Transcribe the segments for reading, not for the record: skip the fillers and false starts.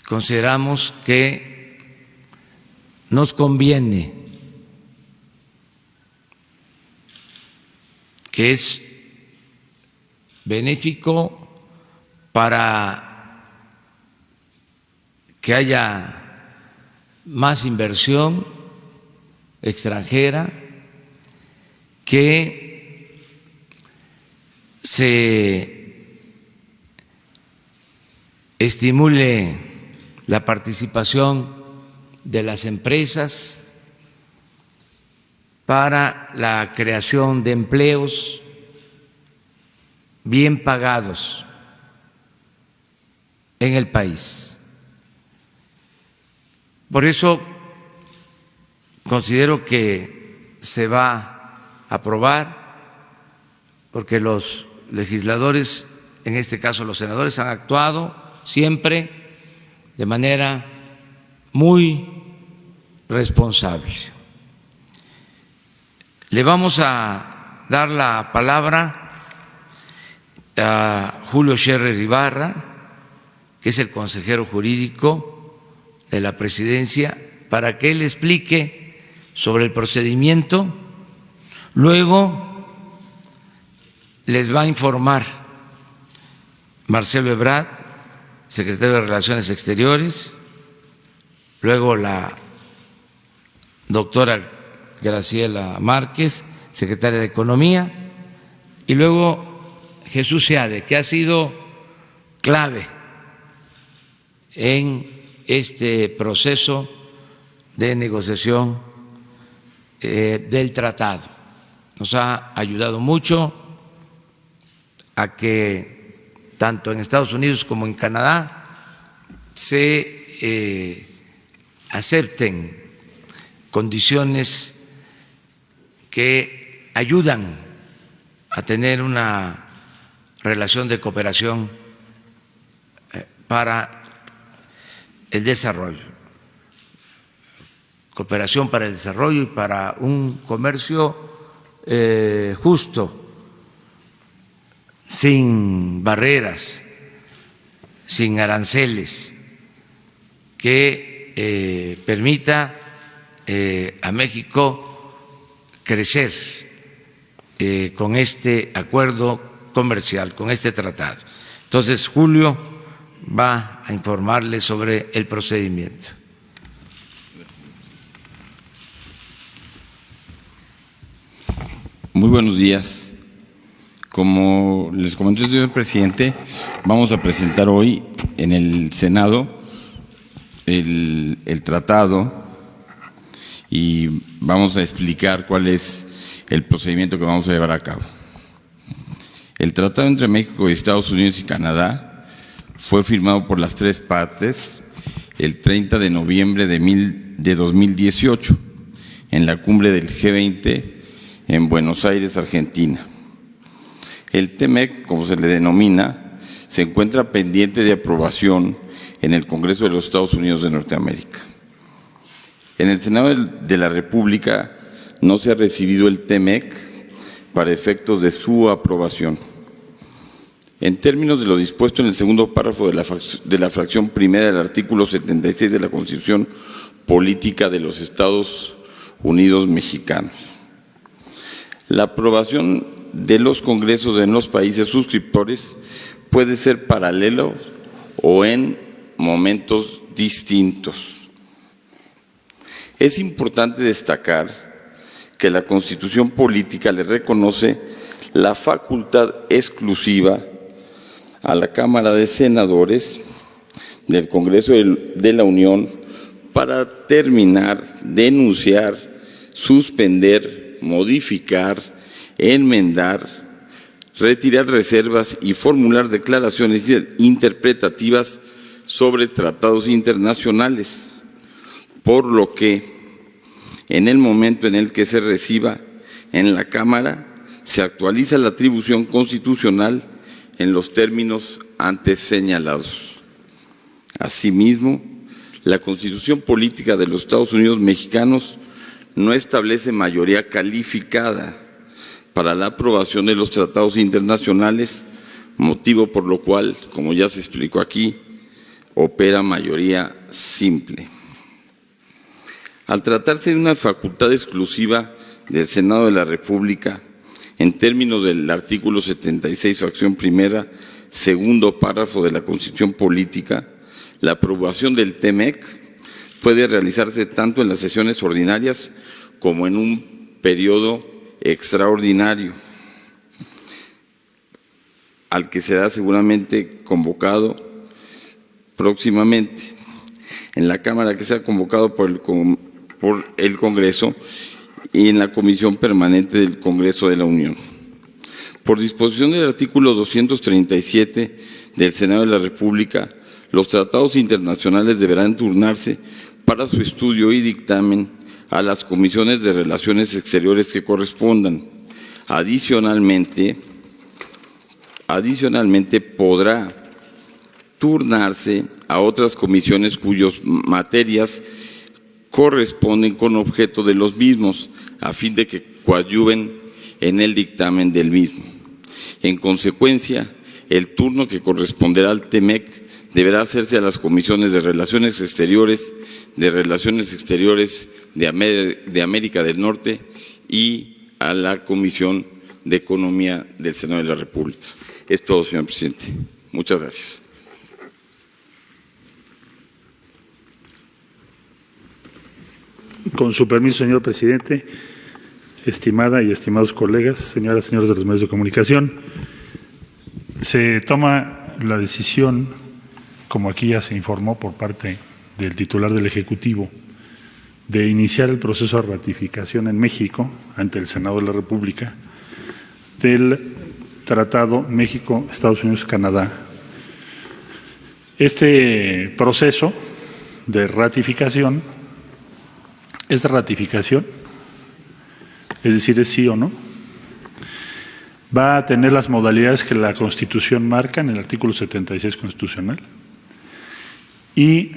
consideramos que nos conviene, que es benéfico para que haya más inversión extranjera, que se estimule la participación de las empresas para la creación de empleos bien pagados en el país. Por eso considero que se va a aprobar, porque los legisladores, en este caso los senadores, han actuado siempre de manera muy responsable. Le vamos a dar la palabra a Julio Scherer Ibarra, que es el consejero jurídico de la Presidencia, para que él explique sobre el procedimiento. Luego les va a informar Marcelo Ebrard, secretario de Relaciones Exteriores, luego la doctora Graciela Márquez, secretaria de Economía, y luego Jesús Seade, que ha sido clave en este proceso de negociación del tratado. Nos ha ayudado mucho a que tanto en Estados Unidos como en Canadá se acepten condiciones que ayudan a tener una relación de cooperación para el desarrollo, cooperación para el desarrollo y para un comercio justo, sin barreras, sin aranceles, que permita a México crecer con este acuerdo comercial, con este tratado. Entonces, Julio va a informarles sobre el procedimiento. Muy buenos días. Como les comentó el señor presidente, vamos a presentar hoy en el Senado el tratado y vamos a explicar cuál es el procedimiento que vamos a llevar a cabo. El tratado entre México y Estados Unidos y Canadá fue firmado por las tres partes el 30 de noviembre de 2018 en la cumbre del G20 en Buenos Aires, Argentina. El TEMEC, como se le denomina, se encuentra pendiente de aprobación en el Congreso de los Estados Unidos de Norteamérica. En el Senado de la República no se ha recibido el TEMEC para efectos de su aprobación. En términos de lo dispuesto en el segundo párrafo de la fracción primera del artículo 76 de la Constitución Política de los Estados Unidos Mexicanos, la aprobación de los congresos en los países suscriptores puede ser paralelo o en momentos distintos. Es importante destacar que la Constitución Política le reconoce la facultad exclusiva a la Cámara de Senadores del Congreso de la Unión para terminar, denunciar, suspender, modificar, enmendar, retirar reservas y formular declaraciones interpretativas sobre tratados internacionales, por lo que en el momento en el que se reciba en la Cámara se actualiza la atribución constitucional en los términos antes señalados. Asimismo, la Constitución Política de los Estados Unidos Mexicanos no establece mayoría calificada para la aprobación de los tratados internacionales, motivo por lo cual, como ya se explicó aquí, opera mayoría simple. Al tratarse de una facultad exclusiva del Senado de la República, en términos del artículo 76, fracción primera, segundo párrafo de la Constitución Política, la aprobación del TEMEC puede realizarse tanto en las sesiones ordinarias como en un periodo extraordinario, al que será seguramente convocado próximamente en la Cámara, que sea convocado por el Congreso y en la Comisión Permanente del Congreso de la Unión. Por disposición del artículo 237 del Senado de la República, los tratados internacionales deberán turnarse para su estudio y dictamen a las comisiones de Relaciones Exteriores que correspondan. Adicionalmente, podrá turnarse a otras comisiones cuyas materias corresponden con objeto de los mismos, a fin de que coadyuven en el dictamen del mismo. En consecuencia, el turno que corresponderá al TEMEC deberá hacerse a las comisiones de Relaciones Exteriores, de América del Norte y a la Comisión de Economía del Senado de la República. Es todo, señor presidente. Muchas gracias. Con su permiso, señor presidente, estimada y estimados colegas, señoras y señores de los medios de comunicación, se toma la decisión, como aquí ya se informó por parte del titular del Ejecutivo, de iniciar el proceso de ratificación en México, ante el Senado de la República, del Tratado México, Estados Unidos, Canadá. Este proceso de ratificación es de ratificación, es decir, es sí o no. Va a tener las modalidades que la Constitución marca en el artículo 76 constitucional y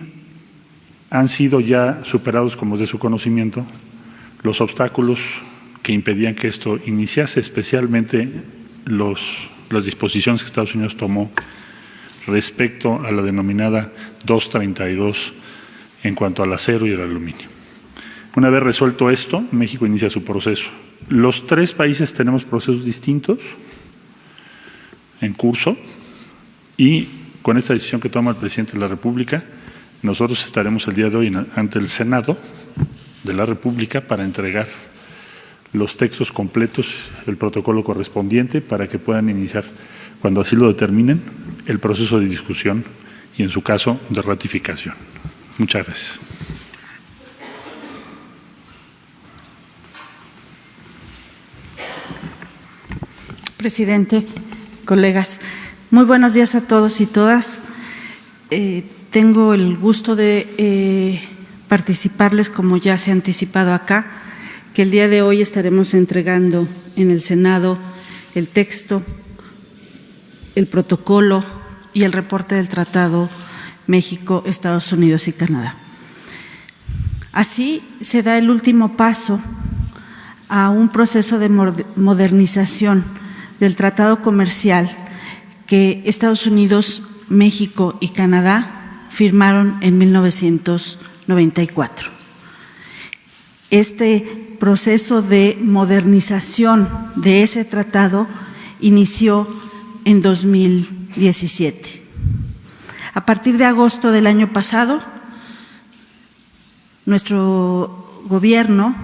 han sido ya superados, como es de su conocimiento, los obstáculos que impedían que esto iniciase, especialmente las disposiciones que Estados Unidos tomó respecto a la denominada 232 en cuanto al acero y el aluminio. Una vez resuelto esto, México inicia su proceso. Los tres países tenemos procesos distintos en curso y con esta decisión que toma el presidente de la República, nosotros estaremos el día de hoy ante el Senado de la República para entregar los textos completos, el protocolo correspondiente, para que puedan iniciar, cuando así lo determinen, el proceso de discusión y, en su caso, de ratificación. Muchas gracias. Presidente, colegas, muy buenos días a todos y todas. Tengo el gusto de participarles, como ya se ha anticipado acá, que el día de hoy estaremos entregando en el Senado el texto, el protocolo y el reporte del Tratado México, Estados Unidos y Canadá. Así se da el último paso a un proceso de modernización del tratado comercial que Estados Unidos, México y Canadá firmaron en 1994. Este proceso de modernización de ese tratado inició en 2017. A partir de agosto del año pasado, nuestro gobierno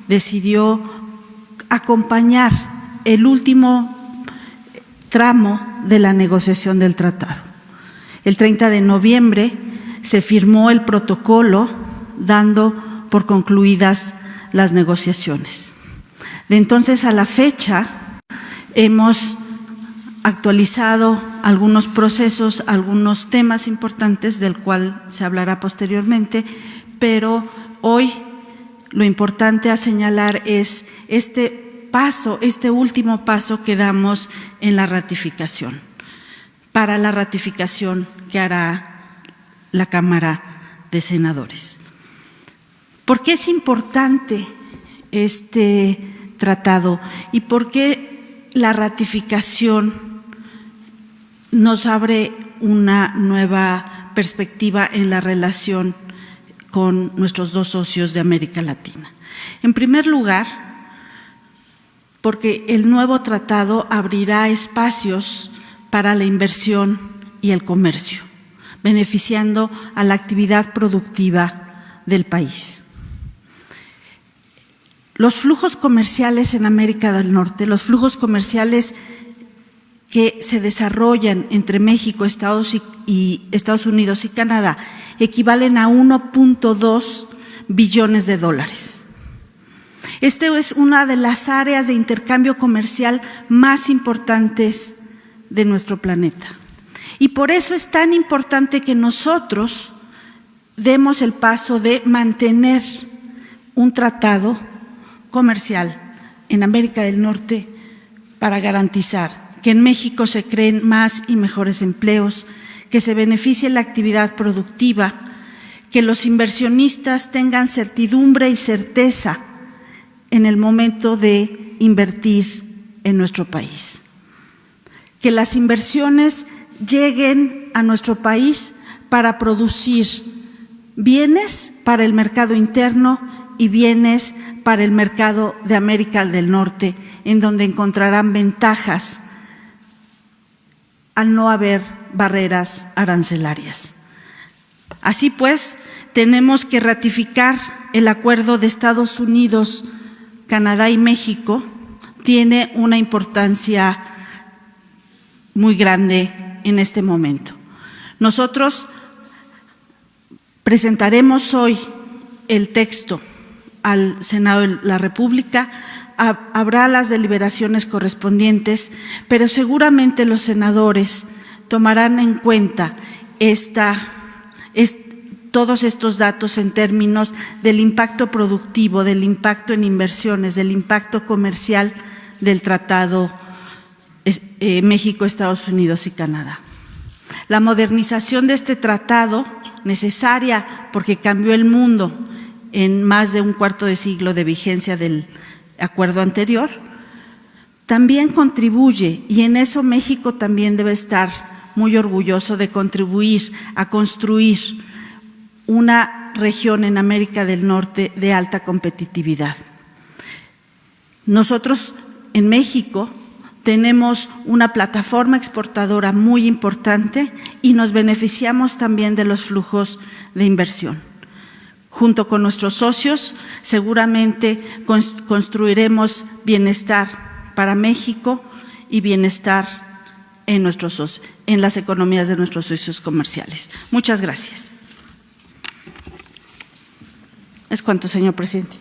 decidió acompañar el último tramo de la negociación del tratado. El 30 de noviembre se firmó el protocolo, dando por concluidas las negociaciones. De entonces a la fecha hemos actualizado algunos procesos, algunos temas importantes del cual se hablará posteriormente, pero hoy lo importante a señalar es este último paso que damos en la ratificación, para la ratificación que hará la Cámara de Senadores. ¿Por qué es importante este tratado y por qué la ratificación nos abre una nueva perspectiva en la relación con nuestros dos socios de América Latina. En primer lugar, porque el nuevo tratado abrirá espacios para la inversión y el comercio, beneficiando a la actividad productiva del país. Los flujos comerciales en América del Norte, los flujos comerciales que se desarrollan entre México, Estados Unidos y Canadá, equivalen a 1.2 billones de dólares. Esta es una de las áreas de intercambio comercial más importantes de nuestro planeta. Y por eso es tan importante que nosotros demos el paso de mantener un tratado comercial en América del Norte para garantizar que en México se creen más y mejores empleos, que se beneficie la actividad productiva, que los inversionistas tengan certidumbre y certeza en el momento de invertir en nuestro país. Que las inversiones lleguen a nuestro país para producir bienes para el mercado interno y bienes para el mercado de América del Norte, en donde encontrarán ventajas al no haber barreras arancelarias. Así pues, tenemos que ratificar el acuerdo de Estados Unidos, Canadá y México. Tiene una importancia muy grande en este momento. Nosotros presentaremos hoy el texto al Senado de la República. Habrá las deliberaciones correspondientes, pero seguramente los senadores tomarán en cuenta todos estos datos en términos del impacto productivo, del impacto en inversiones, del impacto comercial del Tratado México, Estados Unidos y Canadá. La modernización de este tratado, necesaria porque cambió el mundo en más de un cuarto de siglo de vigencia del acuerdo anterior, también contribuye, y en eso México también debe estar muy orgulloso de contribuir a construir una región en América del Norte de alta competitividad. Nosotros en México tenemos una plataforma exportadora muy importante y nos beneficiamos también de los flujos de inversión. Junto con nuestros socios, seguramente construiremos bienestar para México y bienestar en las economías de nuestros socios comerciales. Muchas gracias. Es cuanto, señor presidente.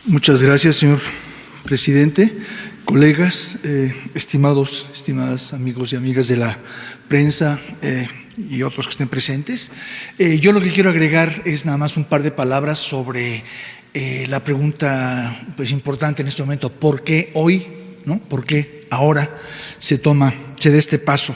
Muchas gracias, señor presidente, colegas, estimadas amigos y amigas de la prensa y otros que estén presentes. Yo lo que quiero agregar es nada más un par de palabras sobre la pregunta importante en este momento: ¿por qué hoy? ¿No? ¿Por qué ahora se da este paso?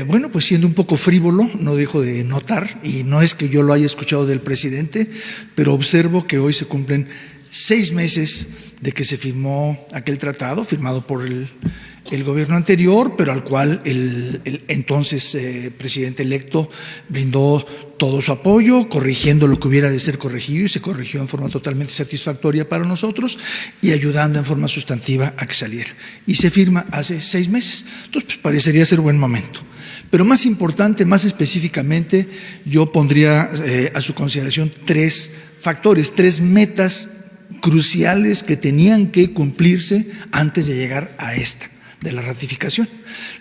Bueno, pues siendo un poco frívolo, no dejo de notar, y no es que yo lo haya escuchado del presidente, pero observo que hoy se cumplen 6 meses de que se firmó aquel tratado, firmado por el gobierno anterior, pero al cual el entonces presidente electo brindó todo su apoyo, corrigiendo lo que hubiera de ser corregido, y se corrigió en forma totalmente satisfactoria para nosotros y ayudando en forma sustantiva a que saliera. Y se firma hace 6 meses. Entonces, pues parecería ser buen momento. Pero más importante, más específicamente, yo pondría a su consideración 3 factores, 3 metas cruciales que tenían que cumplirse antes de llegar a esta, de la ratificación.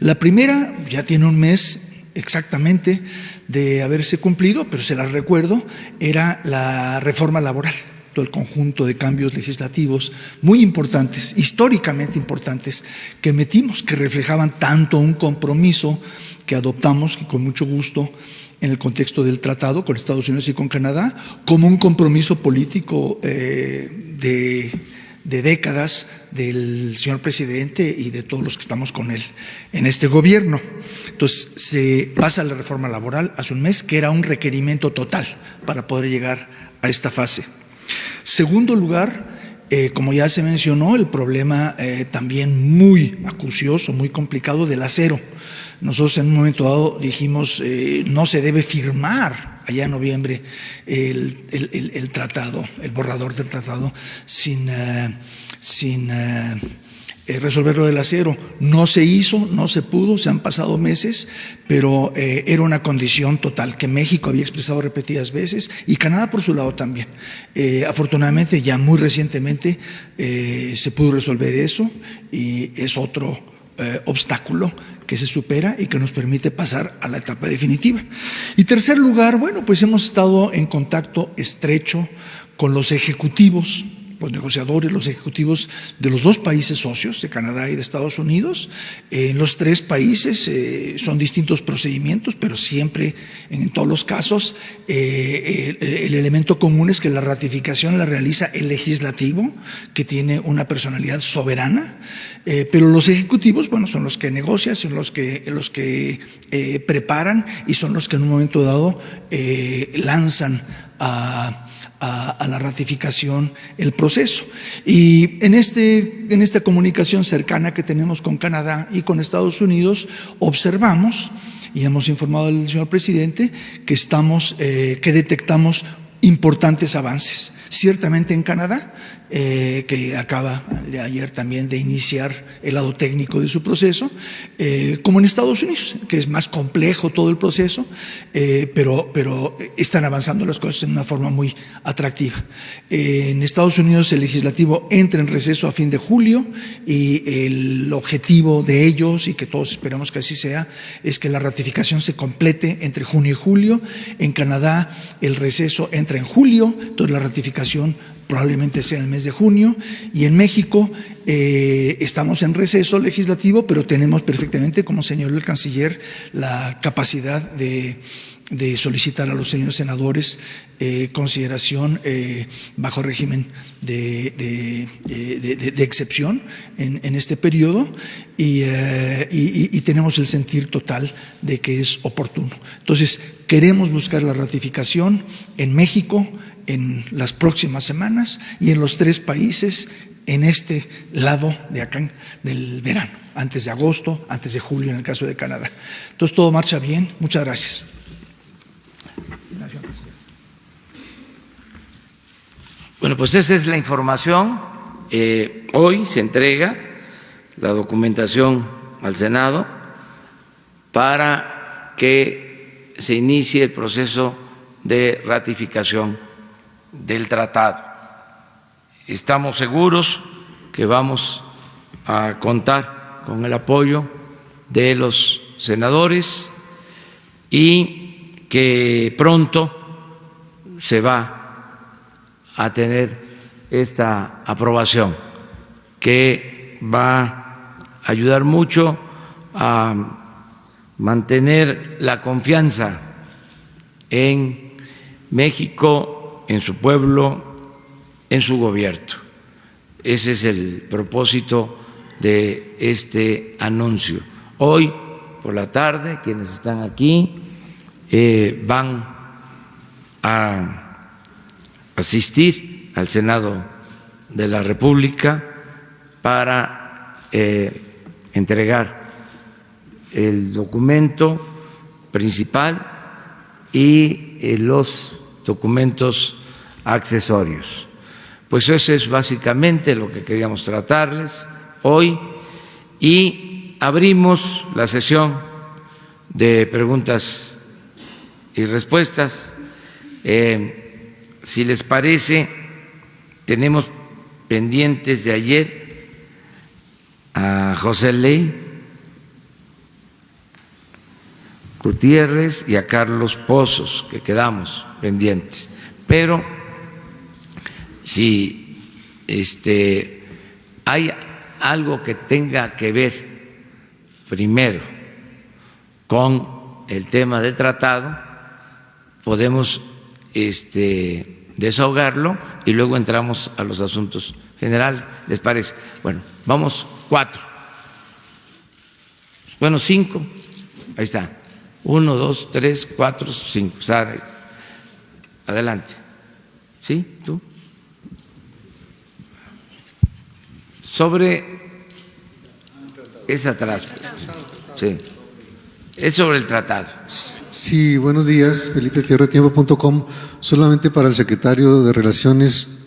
La primera ya tiene un mes exactamente de haberse cumplido, pero se las recuerdo, era la reforma laboral, todo el conjunto de cambios legislativos muy importantes, históricamente importantes, que metimos, que reflejaban tanto un compromiso que adoptamos, y con mucho gusto, en el contexto del tratado con Estados Unidos y con Canadá, como un compromiso político de décadas del señor presidente y de todos los que estamos con él en este gobierno. Entonces, se pasa la reforma laboral hace un mes, que era un requerimiento total para poder llegar a esta fase. Segundo lugar, como ya se mencionó, el problema también muy acucioso, muy complicado del acero. Nosotros en un momento dado dijimos no se debe firmar allá en noviembre el tratado, el borrador del tratado sin resolver lo del acero. No se hizo, no se pudo, se han pasado meses, pero era una condición total que México había expresado repetidas veces y Canadá por su lado también. Afortunadamente ya muy recientemente se pudo resolver eso y es otro obstáculo que se supera y que nos permite pasar a la etapa definitiva. Y tercer lugar, bueno, pues hemos estado en contacto estrecho con los ejecutivos, los negociadores, los ejecutivos de los dos países socios, de Canadá y de Estados Unidos. En los tres países son distintos procedimientos, pero siempre, en todos los casos, el elemento común es que la ratificación la realiza el legislativo, que tiene una personalidad soberana, pero los ejecutivos, bueno, son los que negocian, son los que preparan y son los que en un momento dado lanzan a la ratificación el proceso. Y en esta comunicación cercana que tenemos con Canadá y con Estados Unidos, observamos y hemos informado al señor presidente que detectamos importantes avances. Ciertamente en Canadá, que acaba de ayer también de iniciar el lado técnico de su proceso, como en Estados Unidos, que es más complejo todo el proceso, pero están avanzando las cosas en una forma muy atractiva. En Estados Unidos el legislativo entra en receso a fin de julio y el objetivo de ellos, y que todos esperamos que así sea, es que la ratificación se complete entre junio y julio. En Canadá el receso entra en julio, entonces la ratificación probablemente sea en el mes de junio, y en México estamos en receso legislativo, pero tenemos perfectamente, como señaló el canciller, la capacidad de solicitar a los señores senadores consideración bajo régimen de excepción en este periodo, y tenemos el sentir total de que es oportuno. Entonces, queremos buscar la ratificación en México en las próximas semanas y en los tres países en este lado de acá del verano, antes de agosto, antes de julio en el caso de Canadá. Entonces todo marcha bien. Muchas gracias. Bueno, pues esa es la información. Hoy se entrega la documentación al Senado para que se inicie el proceso de ratificación del tratado. Estamos seguros que vamos a contar con el apoyo de los senadores y que pronto se va a tener esta aprobación que va a ayudar mucho a mantener la confianza en México, en su pueblo, en su gobierno. Ese es el propósito de este anuncio. Hoy por la tarde, quienes están aquí van a asistir al Senado de la República para entregar el documento principal y los documentos accesorios. Pues eso es básicamente lo que queríamos tratarles hoy, y abrimos la sesión de preguntas y respuestas. Si les parece, tenemos pendientes de ayer a José Ley Gutiérrez y a Carlos Pozos, que quedamos pendientes. Pero si hay algo que tenga que ver primero con el tema del tratado, podemos desahogarlo y luego entramos a los asuntos generales. ¿Les parece? Bueno, vamos 4. Bueno, 5. Ahí está. 1, 2, 3, 4, 5. Sara, adelante. ¿Sí? ¿Tú? sobre… Es atrás. Sí. Es sobre el tratado. Sí, buenos días, Felipe Fierro de Tiempo.com. Solamente para el secretario de Relaciones,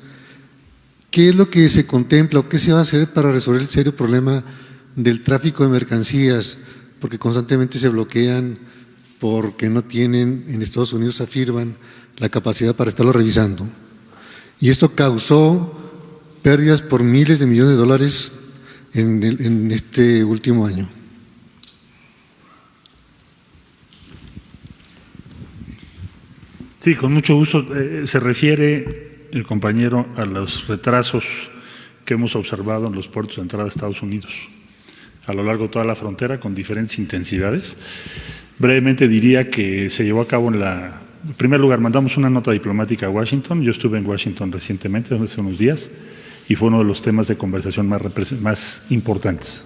¿qué es lo que se contempla o qué se va a hacer para resolver el serio problema del tráfico de mercancías? Porque constantemente se bloquean porque no tienen, en Estados Unidos afirman, la capacidad para estarlo revisando. Y esto causó pérdidas por miles de millones de dólares en este último año. Sí, con mucho gusto. Se refiere el compañero a los retrasos que hemos observado en los puertos de entrada a Estados Unidos a lo largo de toda la frontera con diferentes intensidades. Brevemente diría que se llevó a cabo en primer lugar, mandamos una nota diplomática a Washington. Yo estuve en Washington recientemente, hace unos días, y fue uno de los temas de conversación más importantes.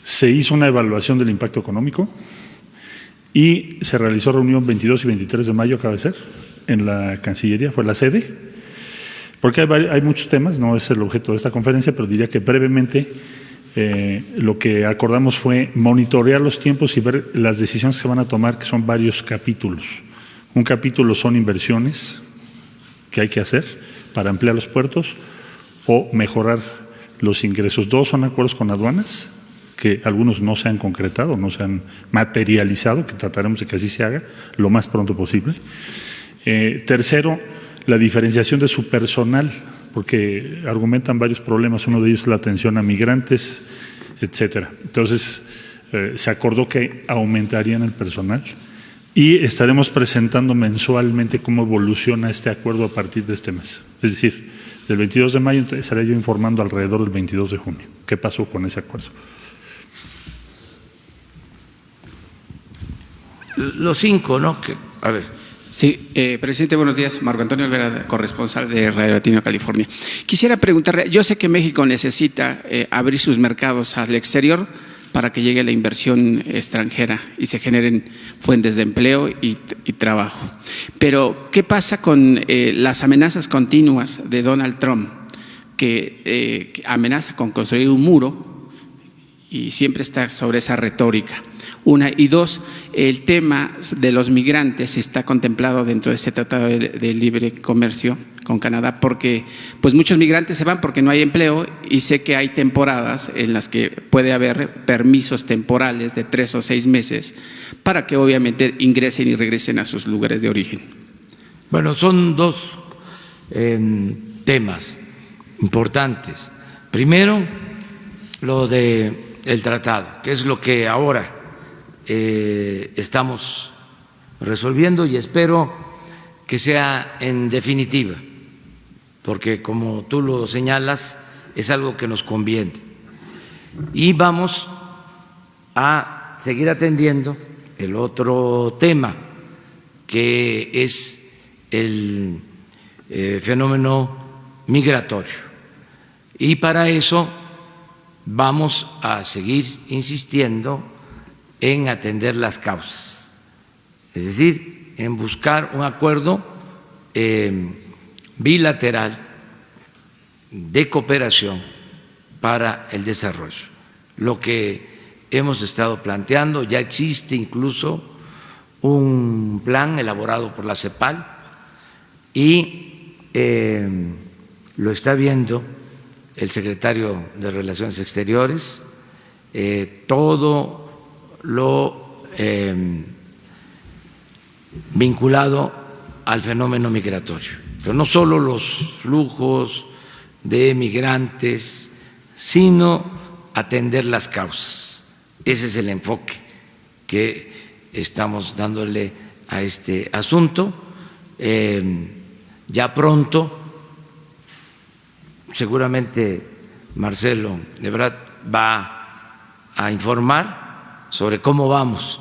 Se hizo una evaluación del impacto económico y se realizó reunión 22 y 23 de mayo, acaba de ser, en la Cancillería, fue la sede, porque hay muchos temas, no es el objeto de esta conferencia, pero diría que brevemente lo que acordamos fue monitorear los tiempos y ver las decisiones que se van a tomar, que son varios capítulos. Un capítulo son inversiones que hay que hacer para ampliar los puertos o mejorar los ingresos. Dos son acuerdos con aduanas, que algunos no se han concretado, no se han materializado, que trataremos de que así se haga lo más pronto posible. Tercero, la diferenciación de su personal, porque argumentan varios problemas, uno de ellos es la atención a migrantes, etcétera. Entonces, se acordó que aumentarían el personal y estaremos presentando mensualmente cómo evoluciona este acuerdo a partir de este mes. Es decir, del 22 de mayo estaré yo informando alrededor del 22 de junio qué pasó con ese acuerdo. Los cinco, ¿no? A ver. Sí, presidente, buenos días. Marco Antonio Olvera, corresponsal de Radio Latino, California. Quisiera preguntarle, yo sé que México necesita abrir sus mercados al exterior para que llegue la inversión extranjera y se generen fuentes de empleo y trabajo. Pero, ¿qué pasa con las amenazas continuas de Donald Trump, que amenaza con construir un muro y siempre está sobre esa retórica? Una, y dos, el tema de los migrantes está contemplado dentro de este tratado de libre comercio con Canadá, porque pues muchos migrantes se van porque no hay empleo y sé que hay temporadas en las que puede haber permisos temporales de 3 o 6 meses para que obviamente ingresen y regresen a sus lugares de origen. Bueno, son dos temas importantes. Primero, lo del tratado, que es lo que ahora estamos resolviendo y espero que sea en definitiva, porque como tú lo señalas, es algo que nos conviene. Y vamos a seguir atendiendo el otro tema, que es el fenómeno migratorio. Y para eso vamos a seguir insistiendo en atender las causas, es decir, en buscar un acuerdo bilateral de cooperación para el desarrollo. Lo que hemos estado planteando, ya existe incluso un plan elaborado por la CEPAL y lo está viendo el secretario de Relaciones Exteriores, todo lo vinculado al fenómeno migratorio, pero no solo los flujos de migrantes, sino atender las causas. Ese es el enfoque que estamos dándole a este asunto. Ya pronto, seguramente Marcelo Ebrard va a informar sobre cómo vamos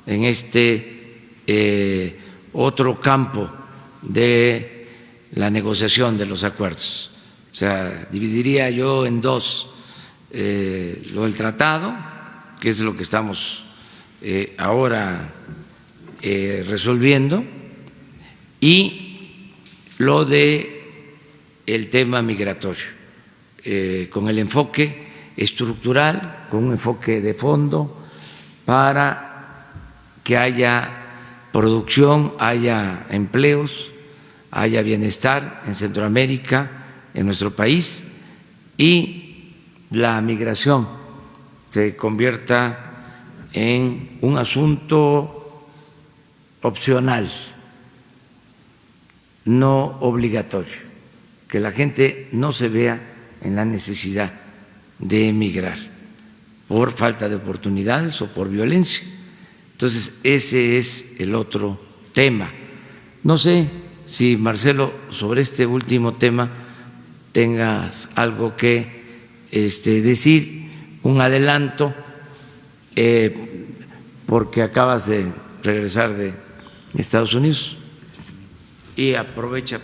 en este otro campo de la negociación de los acuerdos. O sea, dividiría yo en dos lo del tratado, que es lo que estamos ahora resolviendo, y lo de el tema migratorio. con el enfoque estructural, con un enfoque de fondo, para que haya producción, haya empleos, haya bienestar en Centroamérica, en nuestro país, y la migración se convierta en un asunto opcional, no obligatorio, que la gente no se vea en la necesidad de emigrar por falta de oportunidades o por violencia. Entonces, ese es el otro tema. No sé si, Marcelo, sobre este último tema tengas algo que decir, un adelanto, porque acabas de regresar de Estados Unidos y aprovecha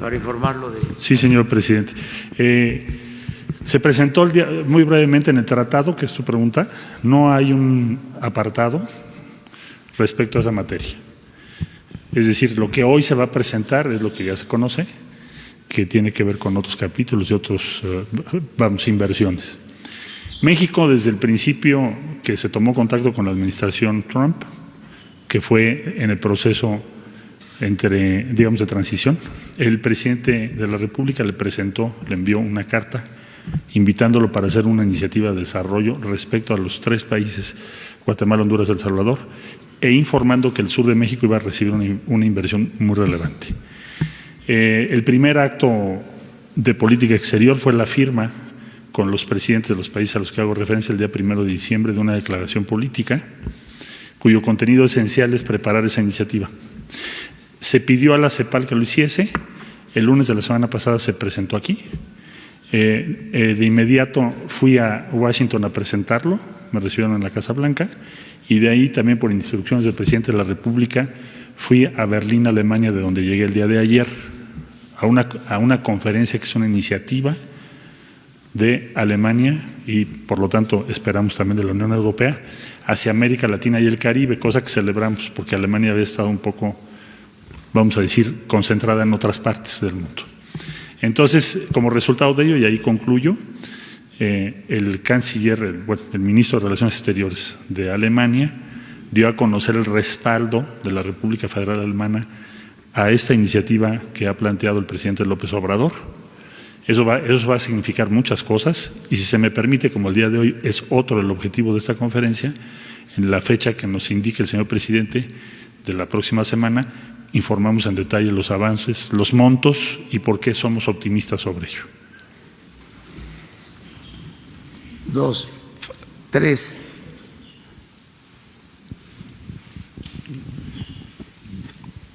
para informarlo de… Sí, señor presidente. Se presentó muy brevemente en el tratado, que es tu pregunta, no hay un apartado respecto a esa materia. Es decir, lo que hoy se va a presentar es lo que ya se conoce, que tiene que ver con otros capítulos y otros, inversiones. México, desde el principio que se tomó contacto con la administración Trump, que fue en el proceso de transición, el presidente de la República le envió una carta invitándolo para hacer una iniciativa de desarrollo respecto a los 3 países, Guatemala, Honduras y El Salvador, e informando que el sur de México iba a recibir una inversión muy relevante. El primer acto de política exterior fue la firma con los presidentes de los países a los que hago referencia el día 1 de diciembre de una declaración política cuyo contenido esencial es preparar esa iniciativa. Se pidió a la CEPAL que lo hiciese, el lunes de la semana pasada se presentó aquí. De inmediato fui a Washington a presentarlo, me recibieron en la Casa Blanca, y de ahí también por instrucciones del presidente de la República fui a Berlín, Alemania, de donde llegué el día de ayer, a una conferencia que es una iniciativa de Alemania y por lo tanto esperamos también de la Unión Europea hacia América Latina y el Caribe, cosa que celebramos porque Alemania había estado un poco, vamos a decir, concentrada en otras partes del mundo. Entonces, como resultado de ello, y ahí concluyo, el canciller, el ministro de Relaciones Exteriores de Alemania dio a conocer el respaldo de la República Federal Alemana a esta iniciativa que ha planteado el presidente López Obrador. Eso va a significar muchas cosas y si se me permite, como el día de hoy es otro el objetivo de esta conferencia, en la fecha que nos indique el señor presidente de la próxima semana, informamos en detalle los avances, los montos y por qué somos optimistas sobre ello. 2, 3.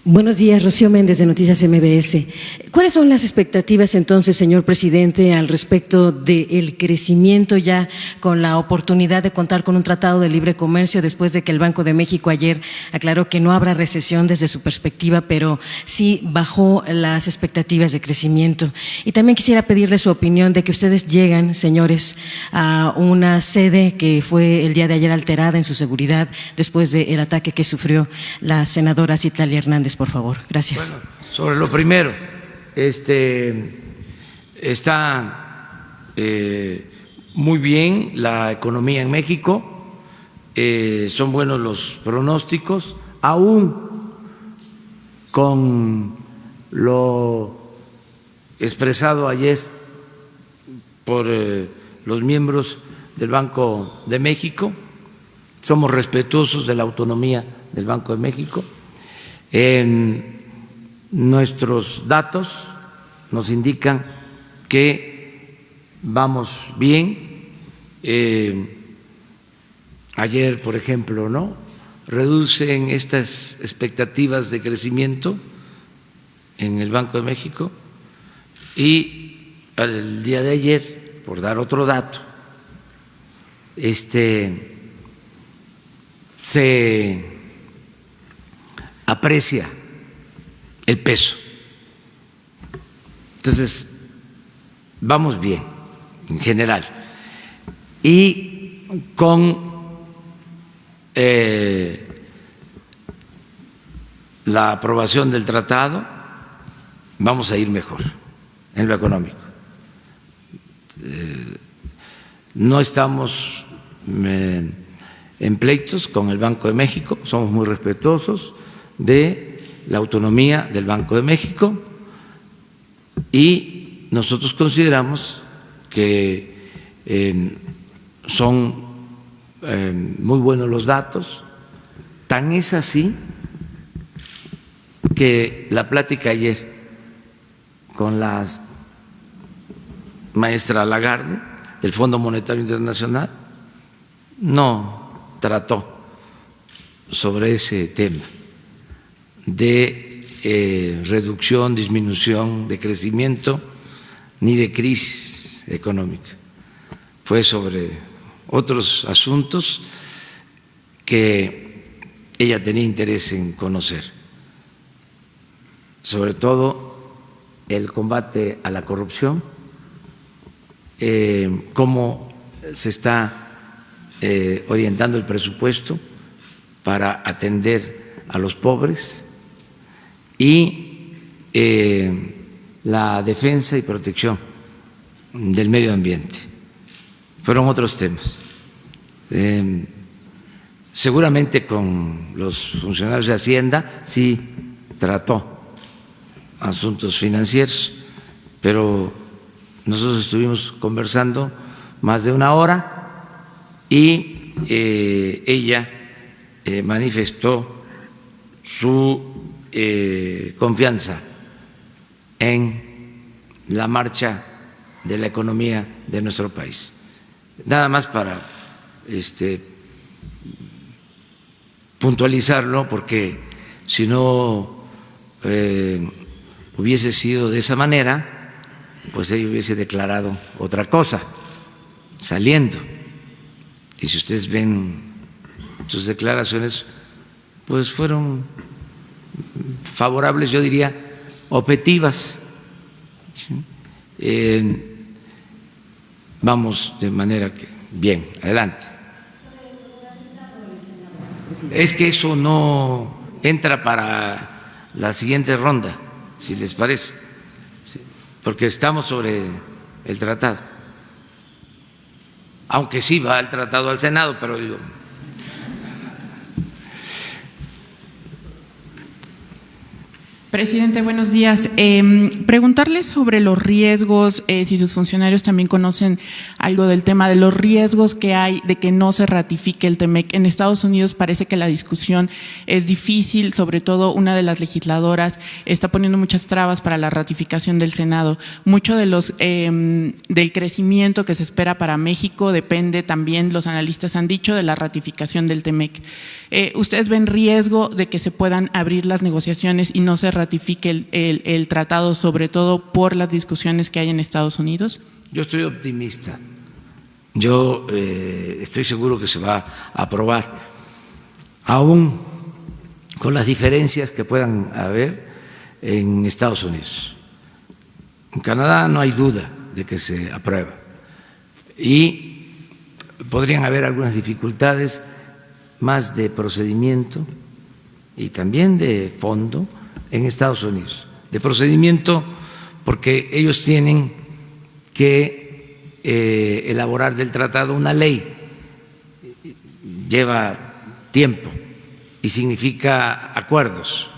Buenos días, Rocío Méndez de Noticias MBS. ¿Cuáles son las expectativas entonces, señor presidente, al respecto del crecimiento ya con la oportunidad de contar con un tratado de libre comercio después de que el Banco de México ayer aclaró que no habrá recesión desde su perspectiva, pero sí bajó las expectativas de crecimiento? Y también quisiera pedirle su opinión de que ustedes llegan, señores, a una sede que fue el día de ayer alterada en su seguridad después del ataque que sufrió la senadora Citlali Hernández, por favor. Gracias. Bueno, sobre lo primero, está muy bien la economía en México, son buenos los pronósticos, aún con lo expresado ayer por los miembros del Banco de México. Somos respetuosos de la autonomía del Banco de México. Nuestros datos nos indican que vamos bien. Ayer, por ejemplo, ¿no?, reducen estas expectativas de crecimiento en el Banco de México y el día de ayer, por dar otro dato, se aprecia el peso. Entonces, vamos bien en general. Y con la aprobación del tratado vamos a ir mejor en lo económico. No estamos en pleitos con el Banco de México, somos muy respetuosos de la autonomía del Banco de México y nosotros consideramos que son muy buenos los datos. Tan es así que la plática ayer con la maestra Lagarde del Fondo Monetario Internacional no trató sobre ese tema de reducción, disminución, de crecimiento ni de crisis económica. Fue sobre otros asuntos que ella tenía interés en conocer, sobre todo el combate a la corrupción, cómo se está orientando el presupuesto para atender a los pobres y la defensa y protección del medio ambiente. Fueron otros temas. Seguramente con los funcionarios de Hacienda sí trató asuntos financieros, pero nosotros estuvimos conversando más de una hora y ella manifestó su confianza en la marcha de la economía de nuestro país. Nada más para puntualizarlo, porque si no hubiese sido de esa manera, pues ella hubiese declarado otra cosa saliendo. Y si ustedes ven sus declaraciones, pues fueron favorables, yo diría objetivas. Vamos de manera que bien, adelante. Es que eso no entra para la siguiente ronda, si les parece, porque estamos sobre el tratado, aunque sí va el tratado al Senado, pero digo… Presidente, buenos días. Preguntarle sobre los riesgos, si sus funcionarios también conocen algo del tema de los riesgos que hay de que no se ratifique el TEMEC. En Estados Unidos parece que la discusión es difícil, sobre todo una de las legisladoras está poniendo muchas trabas para la ratificación del Senado. Mucho de del crecimiento que se espera para México depende también, los analistas han dicho, de la ratificación del TEMEC. ¿Ustedes ven riesgo de que se puedan abrir las negociaciones y no se ratifique el tratado, sobre todo por las discusiones que hay en Estados Unidos? Yo estoy optimista. Yo estoy seguro que se va a aprobar, aún con las diferencias que puedan haber en Estados Unidos. En Canadá no hay duda de que se aprueba y podrían haber algunas dificultades más de procedimiento y también de fondo en Estados Unidos. De procedimiento porque ellos tienen que elaborar del tratado una ley, lleva tiempo y significa acuerdos.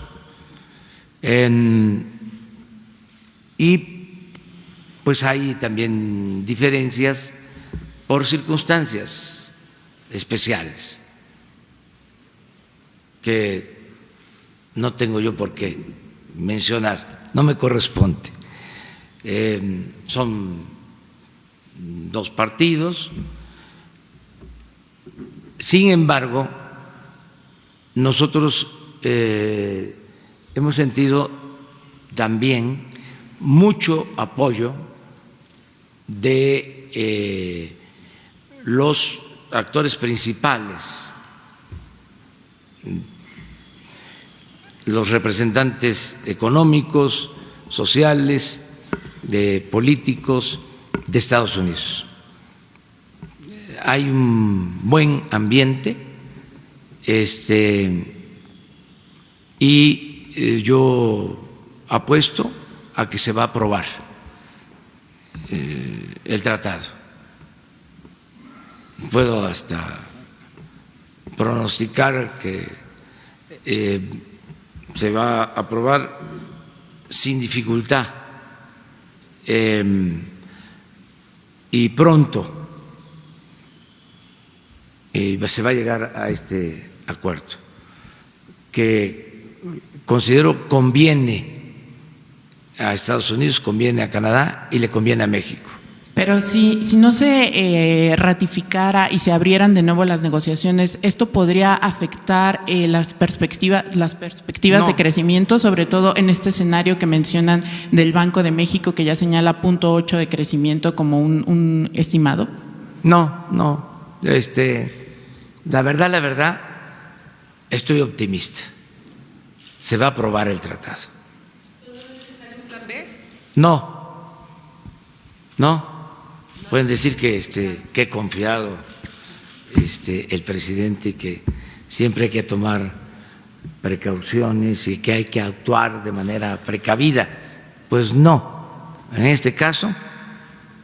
Y pues hay también diferencias por circunstancias especiales que no tengo yo por qué mencionar, no me corresponde. Son dos partidos. Sin embargo, nosotros hemos sentido también mucho apoyo de los actores principales, los representantes económicos, sociales, de políticos de Estados Unidos. Hay un buen ambiente y yo apuesto a que se va a aprobar el tratado. Puedo hasta pronosticar que se va a aprobar sin dificultad y pronto se va a llegar a este acuerdo que considero conviene a Estados Unidos, conviene a Canadá y le conviene a México. Pero si no se ratificara y se abrieran de nuevo las negociaciones, ¿esto podría afectar las perspectivas No. de crecimiento, sobre todo en este escenario que mencionan del Banco de México, que ya señala 0.8 de crecimiento como un estimado? No. La verdad, estoy optimista. Se va a aprobar el tratado. No. Pueden decir que he confiado el presidente y que siempre hay que tomar precauciones y que hay que actuar de manera precavida. Pues no. En este caso,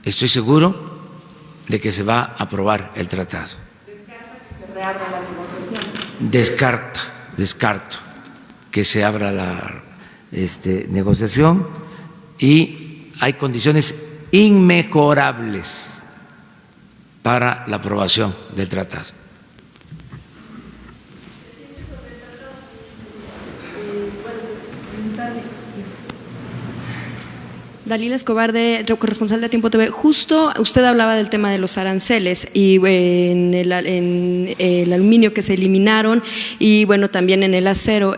estoy seguro de que se va a aprobar el tratado. Descarto que se abra la negociación y hay condiciones inmejorables para la aprobación del tratado. Dalila Escobar, corresponsal de Tiempo TV. Justo usted hablaba del tema de los aranceles y en el aluminio que se eliminaron y bueno, también en el acero.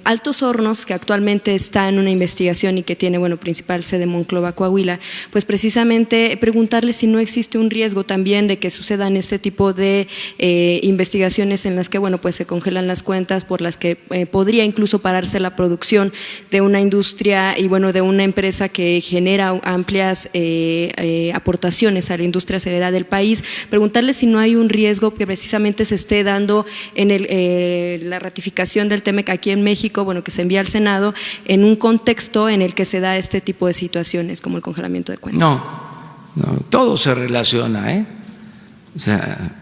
Altos Hornos, que actualmente está en una investigación y que tiene, principal sede Monclova, Coahuila, pues precisamente preguntarle si no existe un riesgo también de que sucedan este tipo de investigaciones en las que, pues se congelan las cuentas, por las que podría incluso pararse la producción de una industria y, de una empresa que genera amplias aportaciones a la industria acerera del país. Preguntarle si no hay un riesgo que precisamente se esté dando en la ratificación del TEMEC aquí en México, que se envía al Senado en un contexto en el que se da este tipo de situaciones como el congelamiento de cuentas. No, todo se relaciona, o sea,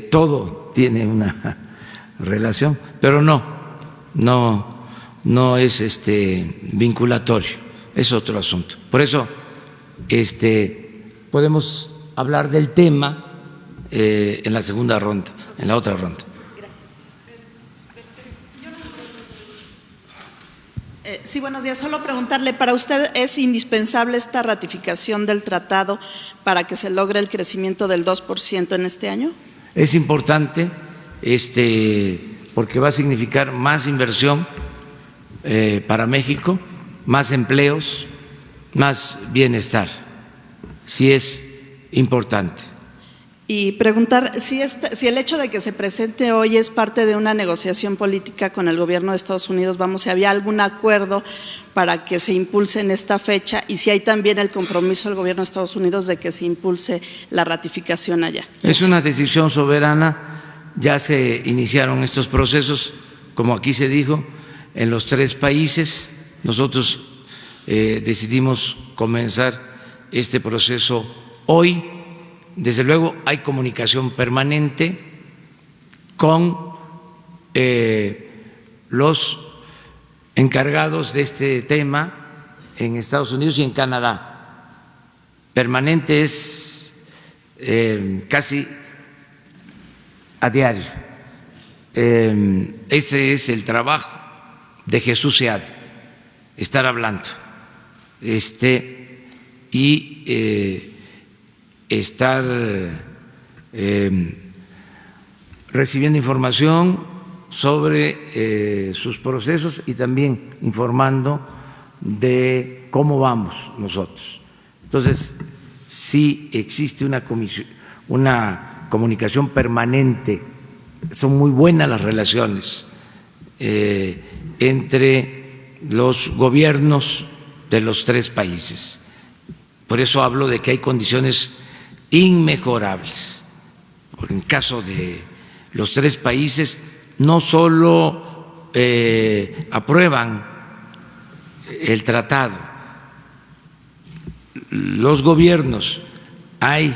todo tiene una relación, pero no es vinculatorio, es otro asunto. Por eso podemos hablar del tema en la segunda ronda, en la otra ronda. Sí, buenos días. Solo preguntarle, ¿para usted es indispensable esta ratificación del tratado para que se logre el crecimiento del 2% en este año? Es importante porque va a significar más inversión para México, más empleos, más bienestar. Sí es importante. Y preguntar si el hecho de que se presente hoy es parte de una negociación política con el gobierno de Estados Unidos, si había algún acuerdo para que se impulse en esta fecha y si hay también el compromiso del gobierno de Estados Unidos de que se impulse la ratificación allá. Es una decisión soberana, ya se iniciaron estos procesos, como aquí se dijo, en los 3 países. Nosotros decidimos comenzar este proceso hoy. Desde luego hay comunicación permanente con los encargados de este tema en Estados Unidos y en Canadá. Permanente es casi a diario. Ese es el trabajo de Jesús Seade, estar hablando y estar recibiendo información sobre sus procesos y también informando de cómo vamos nosotros. Entonces, sí existe una comunicación permanente, son muy buenas las relaciones entre los gobiernos de los 3 países. Por eso hablo de que hay condiciones inmejorables. Porque en el caso de los 3 países no solo aprueban el tratado, los gobiernos hay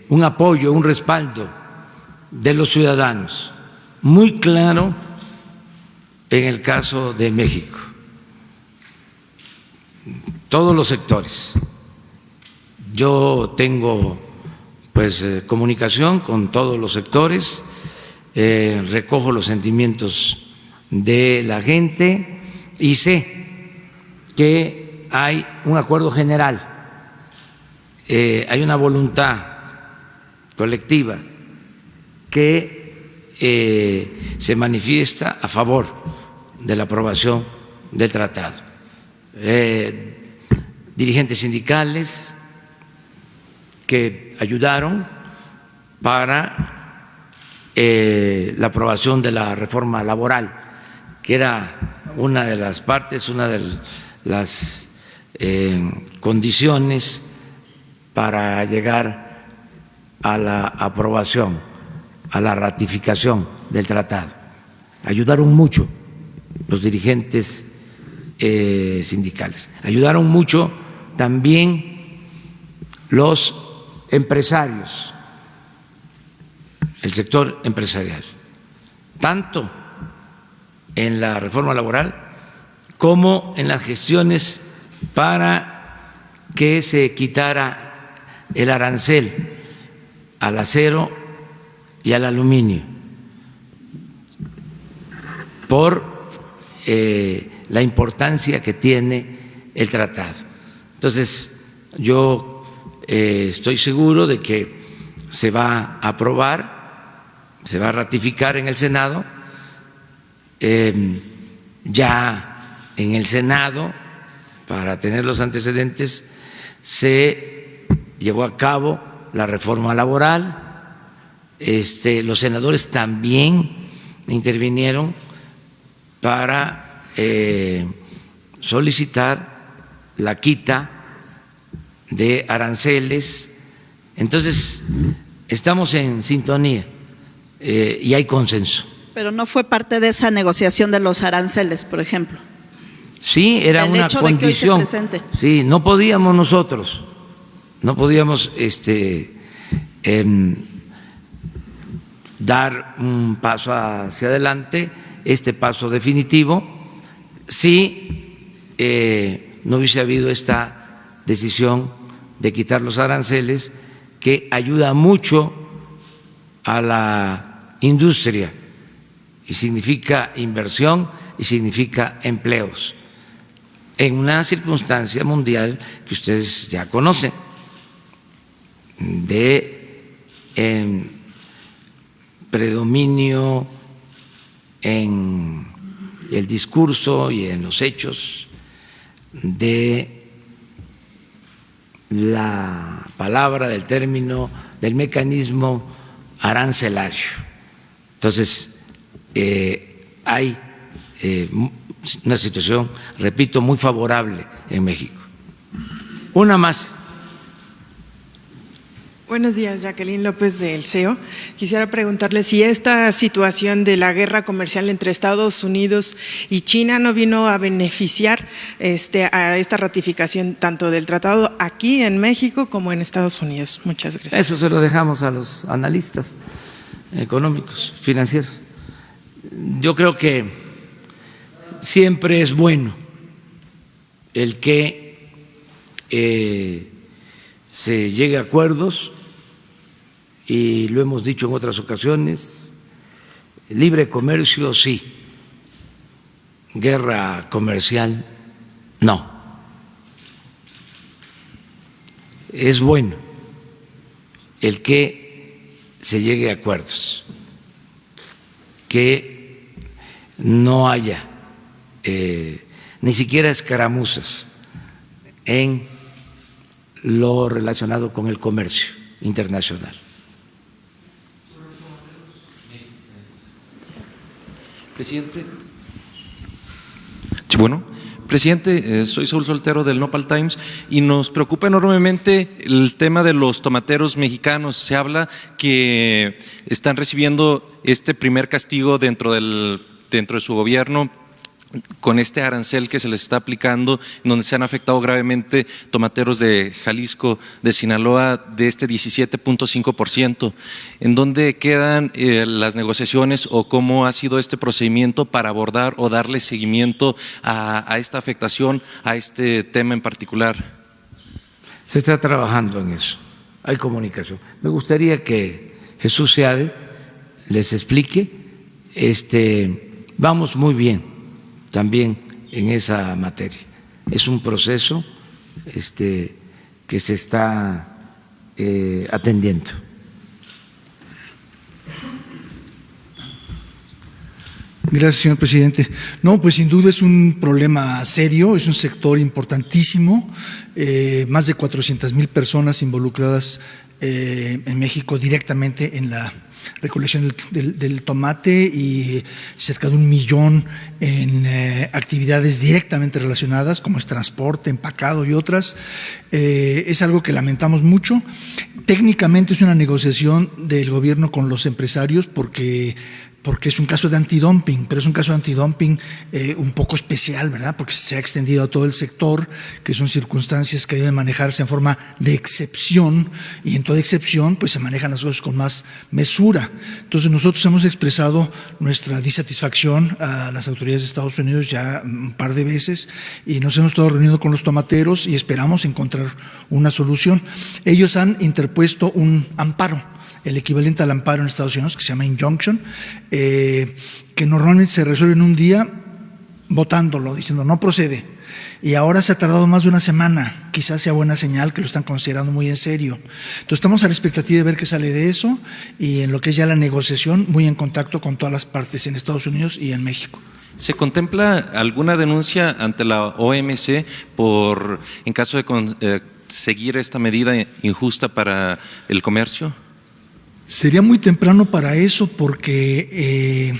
un apoyo, un respaldo de los ciudadanos muy claro en el caso de México. Todos los sectores. Yo tengo pues comunicación con todos los sectores, recojo los sentimientos de la gente y sé que hay un acuerdo general, hay una voluntad colectiva que se manifiesta a favor de la aprobación del tratado. Dirigentes sindicales que ayudaron para la aprobación de la reforma laboral, que era una de las partes, una de las condiciones para llegar a la aprobación, a la ratificación del tratado. Ayudaron mucho los dirigentes sindicales, ayudaron mucho también los empresarios, el sector empresarial, tanto en la reforma laboral como en las gestiones para que se quitara el arancel al acero y al aluminio por la importancia que tiene el tratado. Entonces, yo estoy seguro de que se va a aprobar, se va a ratificar en el Senado. Ya en el Senado, para tener los antecedentes, se llevó a cabo la reforma laboral. Los senadores también intervinieron para solicitar la quita de aranceles. Entonces, estamos en sintonía y hay consenso. Pero no fue parte de esa negociación de los aranceles, por ejemplo. Sí, era el una hecho condición. De que hoy se presente. Sí, no podíamos nosotros, no podíamos dar un paso hacia adelante, este paso definitivo, si no hubiese habido esta decisión de quitar los aranceles, que ayuda mucho a la industria y significa inversión y significa empleos en una circunstancia mundial que ustedes ya conocen, de predominio en el discurso y en los hechos de la palabra, del término, del mecanismo arancelario. Entonces, hay una situación, repito, muy favorable en México. Una más. Buenos días, Jacqueline López del CEO. Quisiera preguntarle si esta situación de la guerra comercial entre Estados Unidos y China no vino a beneficiar a esta ratificación tanto del tratado aquí en México como en Estados Unidos. Muchas gracias. Eso se lo dejamos a los analistas económicos, financieros. Yo creo que siempre es bueno el que se llegue a acuerdos, y lo hemos dicho en otras ocasiones, libre comercio sí, guerra comercial no. Es bueno el que se llegue a acuerdos, que no haya ni siquiera escaramuzas en lo relacionado con el comercio internacional. Presidente. Sí, bueno. Presidente, soy Saúl Soltero del Nopal Times y nos preocupa enormemente el tema de los tomateros mexicanos. Se habla que están recibiendo este primer castigo dentro de su gobierno con este arancel que se les está aplicando, donde se han afectado gravemente tomateros de Jalisco, de Sinaloa, de este 17.5%. ¿En dónde quedan las negociaciones o cómo ha sido este procedimiento para abordar o darle seguimiento a esta afectación, a este tema en particular? Se está trabajando en eso, hay comunicación. Me gustaría que Jesús Seade les explique, vamos muy bien también en esa materia. Es un proceso que se está atendiendo. Gracias, señor presidente. No, pues sin duda es un problema serio, es un sector importantísimo, más de 400,000 personas involucradas en México directamente en la recolección del tomate y cerca de 1 millón en actividades directamente relacionadas, como es transporte, empacado y otras. Es algo que lamentamos mucho. Técnicamente es una negociación del gobierno con los empresarios porque es un caso de antidumping, pero es un caso de antidumping un poco especial, ¿verdad? Porque se ha extendido a todo el sector, que son circunstancias que deben manejarse en forma de excepción, y en toda excepción pues se manejan las cosas con más mesura. Entonces nosotros hemos expresado nuestra disatisfacción a las autoridades de Estados Unidos ya un par de veces y nos hemos estado reuniendo con los tomateros y esperamos encontrar una solución. Ellos han interpuesto un amparo, el equivalente al amparo en Estados Unidos, que se llama injunction, que normalmente se resuelve en un día votándolo, diciendo no procede. Y ahora se ha tardado más de una semana, quizás sea buena señal que lo están considerando muy en serio. Entonces estamos a la expectativa de ver qué sale de eso y en lo que es ya la negociación, muy en contacto con todas las partes en Estados Unidos y en México. ¿Se contempla alguna denuncia ante la OMC en caso de seguir esta medida injusta para el comercio? Sería muy temprano para eso porque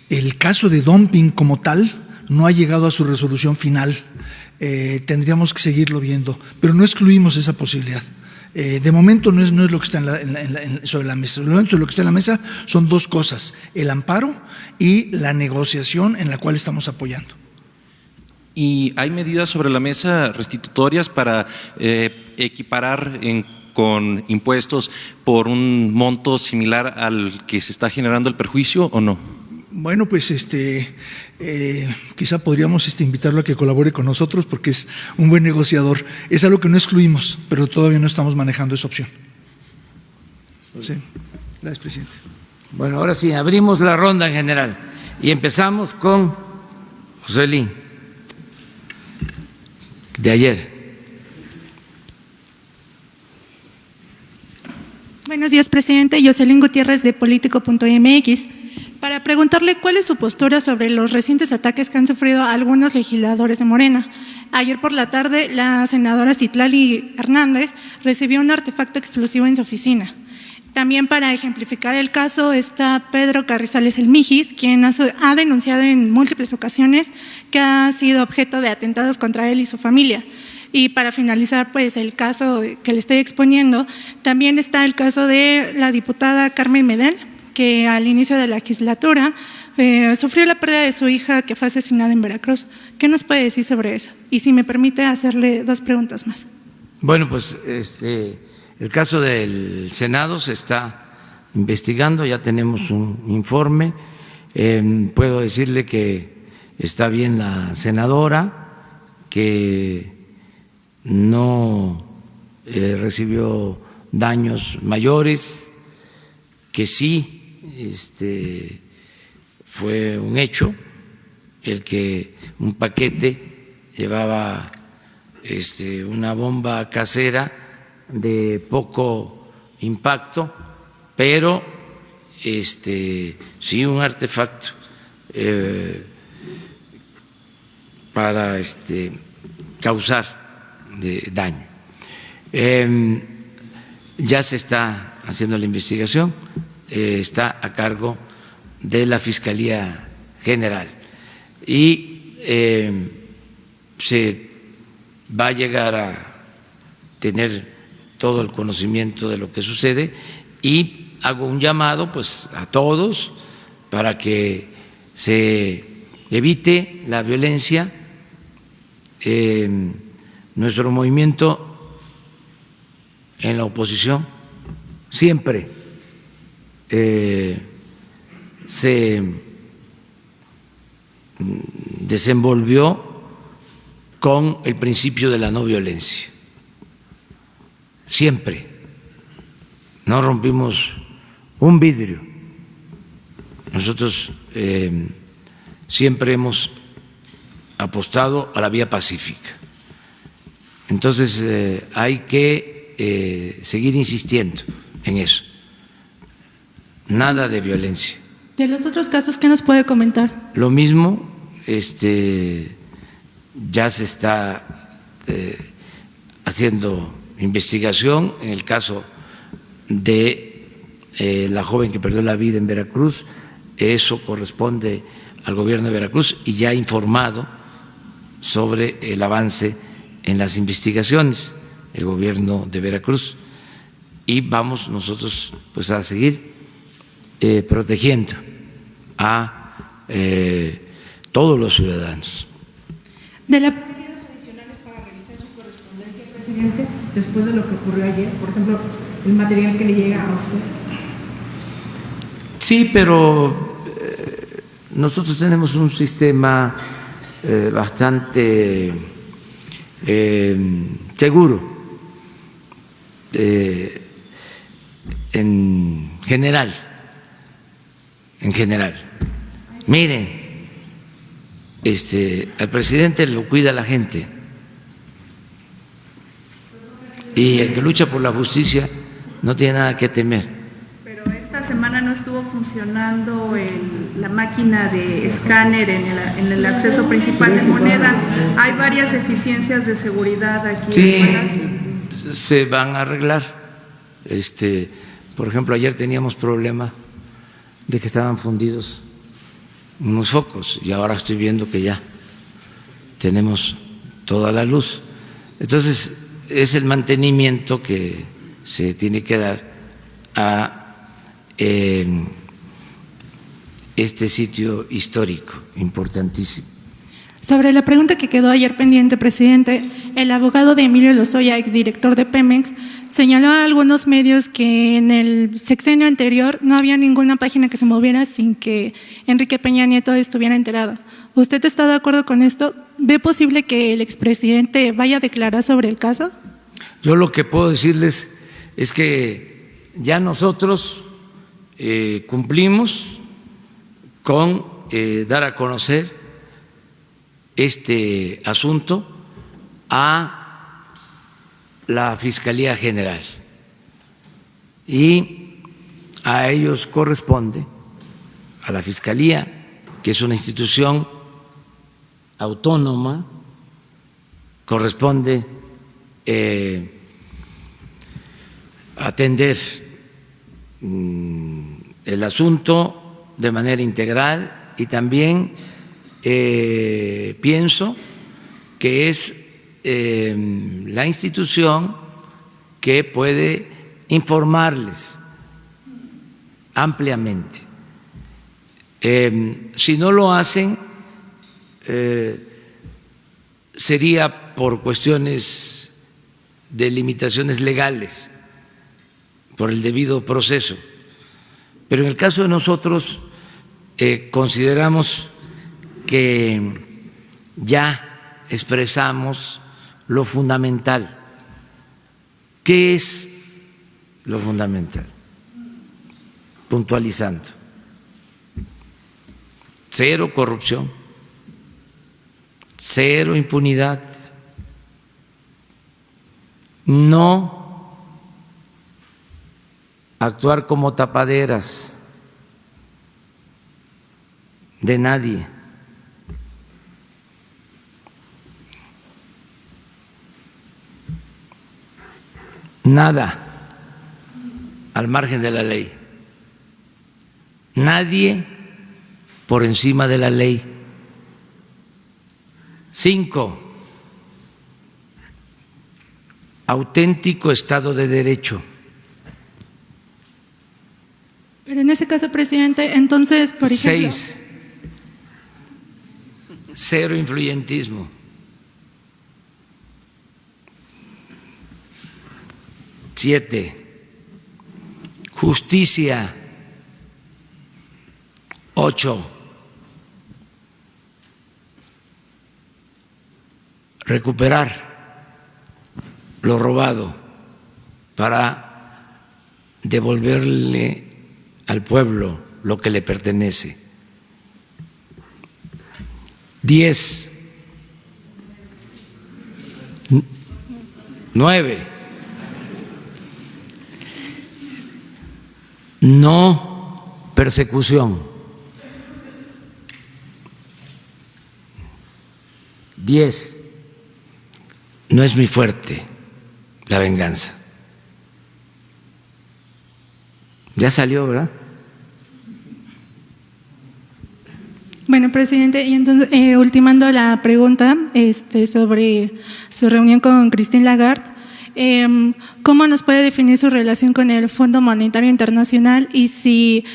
el caso de dumping como tal no ha llegado a su resolución final. Tendríamos que seguirlo viendo, pero no excluimos esa posibilidad. De momento no es lo que está sobre la mesa. Lo que está en la mesa son dos cosas: el amparo y la negociación en la cual estamos apoyando. ¿Y hay medidas sobre la mesa restitutorias para equiparar con impuestos por un monto similar al que se está generando el perjuicio o no? Bueno, pues quizá podríamos invitarlo a que colabore con nosotros porque es un buen negociador. Es algo que no excluimos, pero todavía no estamos manejando esa opción. Sí. Gracias, presidente. Bueno, ahora sí, abrimos la ronda en general y empezamos con Joselín, de ayer. Buenos días, presidente. Jocelyn Gutiérrez, de Político.mx, para preguntarle cuál es su postura sobre los recientes ataques que han sufrido algunos legisladores de Morena. Ayer por la tarde, la senadora Citlali Hernández recibió un artefacto explosivo en su oficina. También, para ejemplificar el caso, está Pedro Carrizales El Mijis, quien ha denunciado en múltiples ocasiones que ha sido objeto de atentados contra él y su familia. Y para finalizar, pues el caso que le estoy exponiendo, también está el caso de la diputada Carmen Medel, que al inicio de la legislatura sufrió la pérdida de su hija, que fue asesinada en Veracruz. ¿Qué nos puede decir sobre eso? Y si me permite hacerle 2 preguntas más. Bueno, pues el caso del Senado se está investigando, ya tenemos un informe. Puedo decirle que está bien la senadora, que no recibió daños mayores, que sí fue un hecho el que un paquete llevaba una bomba casera de poco impacto, pero sí un artefacto para causar daño. Ya se está haciendo la investigación, está a cargo de la Fiscalía General y se va a llegar a tener todo el conocimiento de lo que sucede y hago un llamado pues a todos para que se evite la violencia. Nuestro movimiento en la oposición siempre se desenvolvió con el principio de la no violencia. Siempre. No rompimos un vidrio. Nosotros siempre hemos apostado a la vía pacífica. Entonces hay que seguir insistiendo en eso. Nada de violencia. De los otros casos, ¿qué nos puede comentar? Lo mismo, ya se está haciendo investigación en el caso de la joven que perdió la vida en Veracruz. Eso corresponde al gobierno de Veracruz y ya ha informado sobre el avance en las investigaciones el gobierno de Veracruz, y vamos nosotros pues a seguir protegiendo a todos los ciudadanos. De la ¿Medidas adicionales para revisar su correspondencia, presidente, después de lo que ocurrió ayer? Por ejemplo, el material que le llega a usted. Sí, pero nosotros tenemos un sistema bastante seguro en general. Miren, al presidente lo cuida la gente, y el que lucha por la justicia no tiene nada que temer. Pero esta semana no estuvo funcionando la máquina de escáner en el acceso principal de Moneda. Hay varias deficiencias de seguridad aquí. Sí, se van a arreglar. Por ejemplo, ayer teníamos problema de que estaban fundidos unos focos y ahora estoy viendo que ya tenemos toda la luz. Entonces, es el mantenimiento que se tiene que dar a este sitio histórico importantísimo. Sobre la pregunta que quedó ayer pendiente, presidente, el abogado de Emilio Lozoya, exdirector de Pemex, señaló a algunos medios que en el sexenio anterior no había ninguna página que se moviera sin que Enrique Peña Nieto estuviera enterado. ¿Usted está de acuerdo con esto? ¿Ve posible que el expresidente vaya a declarar sobre el caso? Yo lo que puedo decirles es que ya nosotros cumplimos con dar a conocer este asunto a la Fiscalía General, y a ellos corresponde, a la Fiscalía, que es una institución autónoma, corresponde atender el asunto de manera integral, y también pienso que es la institución que puede informarles ampliamente. Si no lo hacen, sería por cuestiones de limitaciones legales, por el debido proceso. Pero en el caso de nosotros, consideramos que ya expresamos lo fundamental. ¿Qué es lo fundamental? Puntualizando: cero corrupción, cero impunidad, no actuar como tapaderas de nadie, nada al margen de la ley, nadie por encima de la ley. 5, auténtico Estado de Derecho. Pero en ese caso, presidente, entonces, por ejemplo… 6, cero influyentismo. Siete, justicia. 8, recuperar lo robado para devolverle al pueblo lo que le pertenece. 10, 9, no persecución. 10, no es muy fuerte la venganza. Ya salió, ¿verdad? Bueno, presidente, y entonces, ultimando la pregunta sobre su reunión con Christine Lagarde, ¿cómo nos puede definir su relación con el Fondo Monetario Internacional y si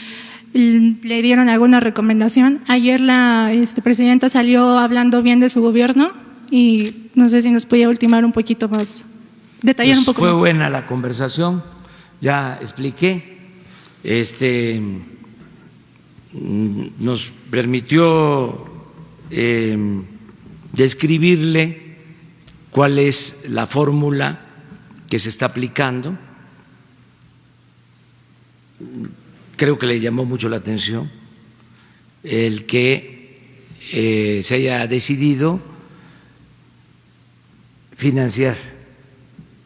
le dieron alguna recomendación? Ayer la presidenta salió hablando bien de su gobierno y no sé si nos podía ultimar un poquito más, detallar un poco más. Fue buena la conversación, ya expliqué. Nos permitió describirle cuál es la fórmula que se está aplicando. Creo que le llamó mucho la atención el que se haya decidido financiar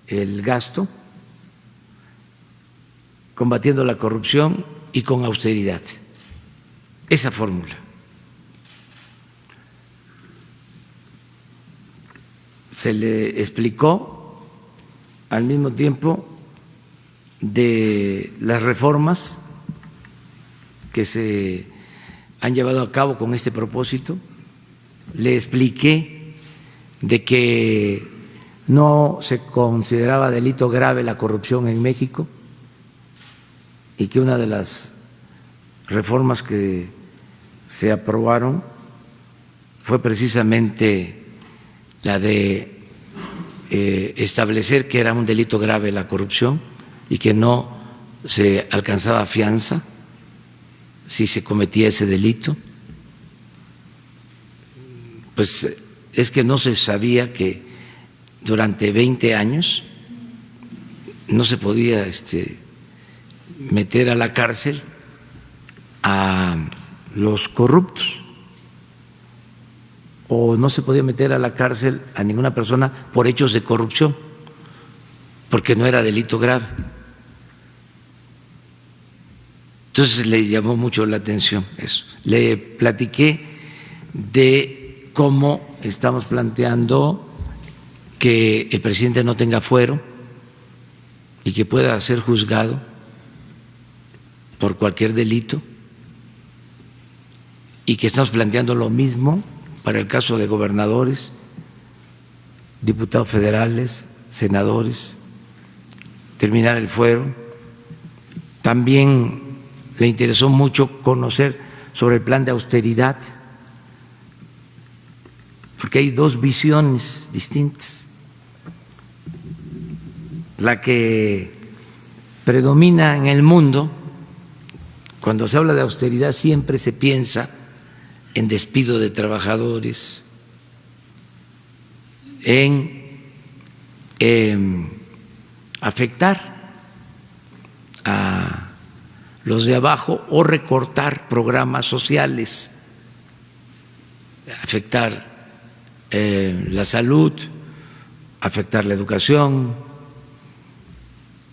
el gasto combatiendo la corrupción y con austeridad. Esa fórmula. Se le explicó al mismo tiempo de las reformas que se han llevado a cabo con este propósito. Le expliqué de que no se consideraba delito grave la corrupción en México y que una de las reformas que se aprobaron fue precisamente la de establecer que era un delito grave la corrupción y que no se alcanzaba fianza si se cometía ese delito. Pues es que no se sabía que durante 20 años no se podía meter a la cárcel a los corruptos o no se podía meter a la cárcel a ninguna persona por hechos de corrupción porque no era delito grave. Entonces le llamó mucho la atención eso. Le platiqué de cómo estamos planteando que el presidente no tenga fuero y que pueda ser juzgado por cualquier delito y que estamos planteando lo mismo para el caso de gobernadores, diputados federales, senadores, terminar el fuero. También le interesó mucho conocer sobre el plan de austeridad, porque hay dos visiones distintas. La que predomina en el mundo, cuando se habla de austeridad siempre se piensa en despido de trabajadores, en afectar a los de abajo o recortar programas sociales, afectar la salud, afectar la educación,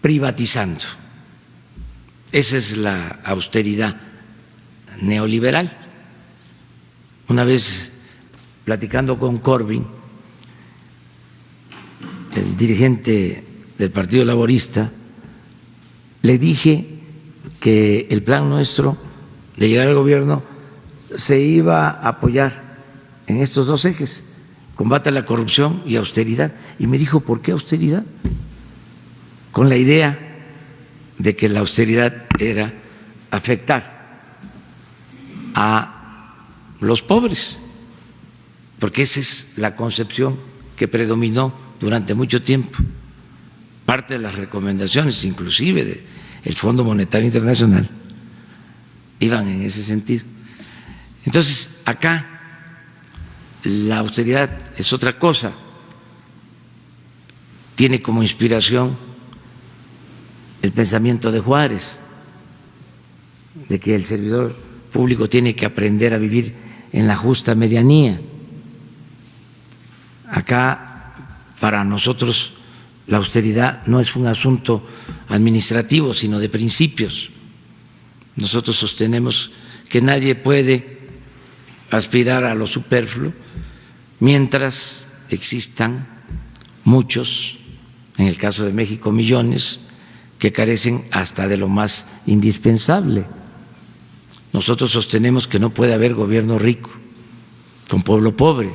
privatizando. Esa es la austeridad neoliberal. Una vez platicando con Corbyn, el dirigente del Partido Laborista, le dije que el plan nuestro de llegar al gobierno se iba a apoyar en estos dos ejes, combate a la corrupción y austeridad. Y me dijo, ¿por qué austeridad? Con la idea de que la austeridad era afectar a los pobres, porque esa es la concepción que predominó durante mucho tiempo. Parte de las recomendaciones, inclusive del Fondo Monetario Internacional, iban en ese sentido. Entonces, acá la austeridad es otra cosa. Tiene como inspiración el pensamiento de Juárez, de que el servidor público tiene que aprender a vivir en la justa medianía. Acá, para nosotros, la austeridad no es un asunto administrativo, sino de principios. Nosotros sostenemos que nadie puede aspirar a lo superfluo mientras existan muchos, en el caso de México, millones, que carecen hasta de lo más indispensable. Nosotros sostenemos que no puede haber gobierno rico con pueblo pobre.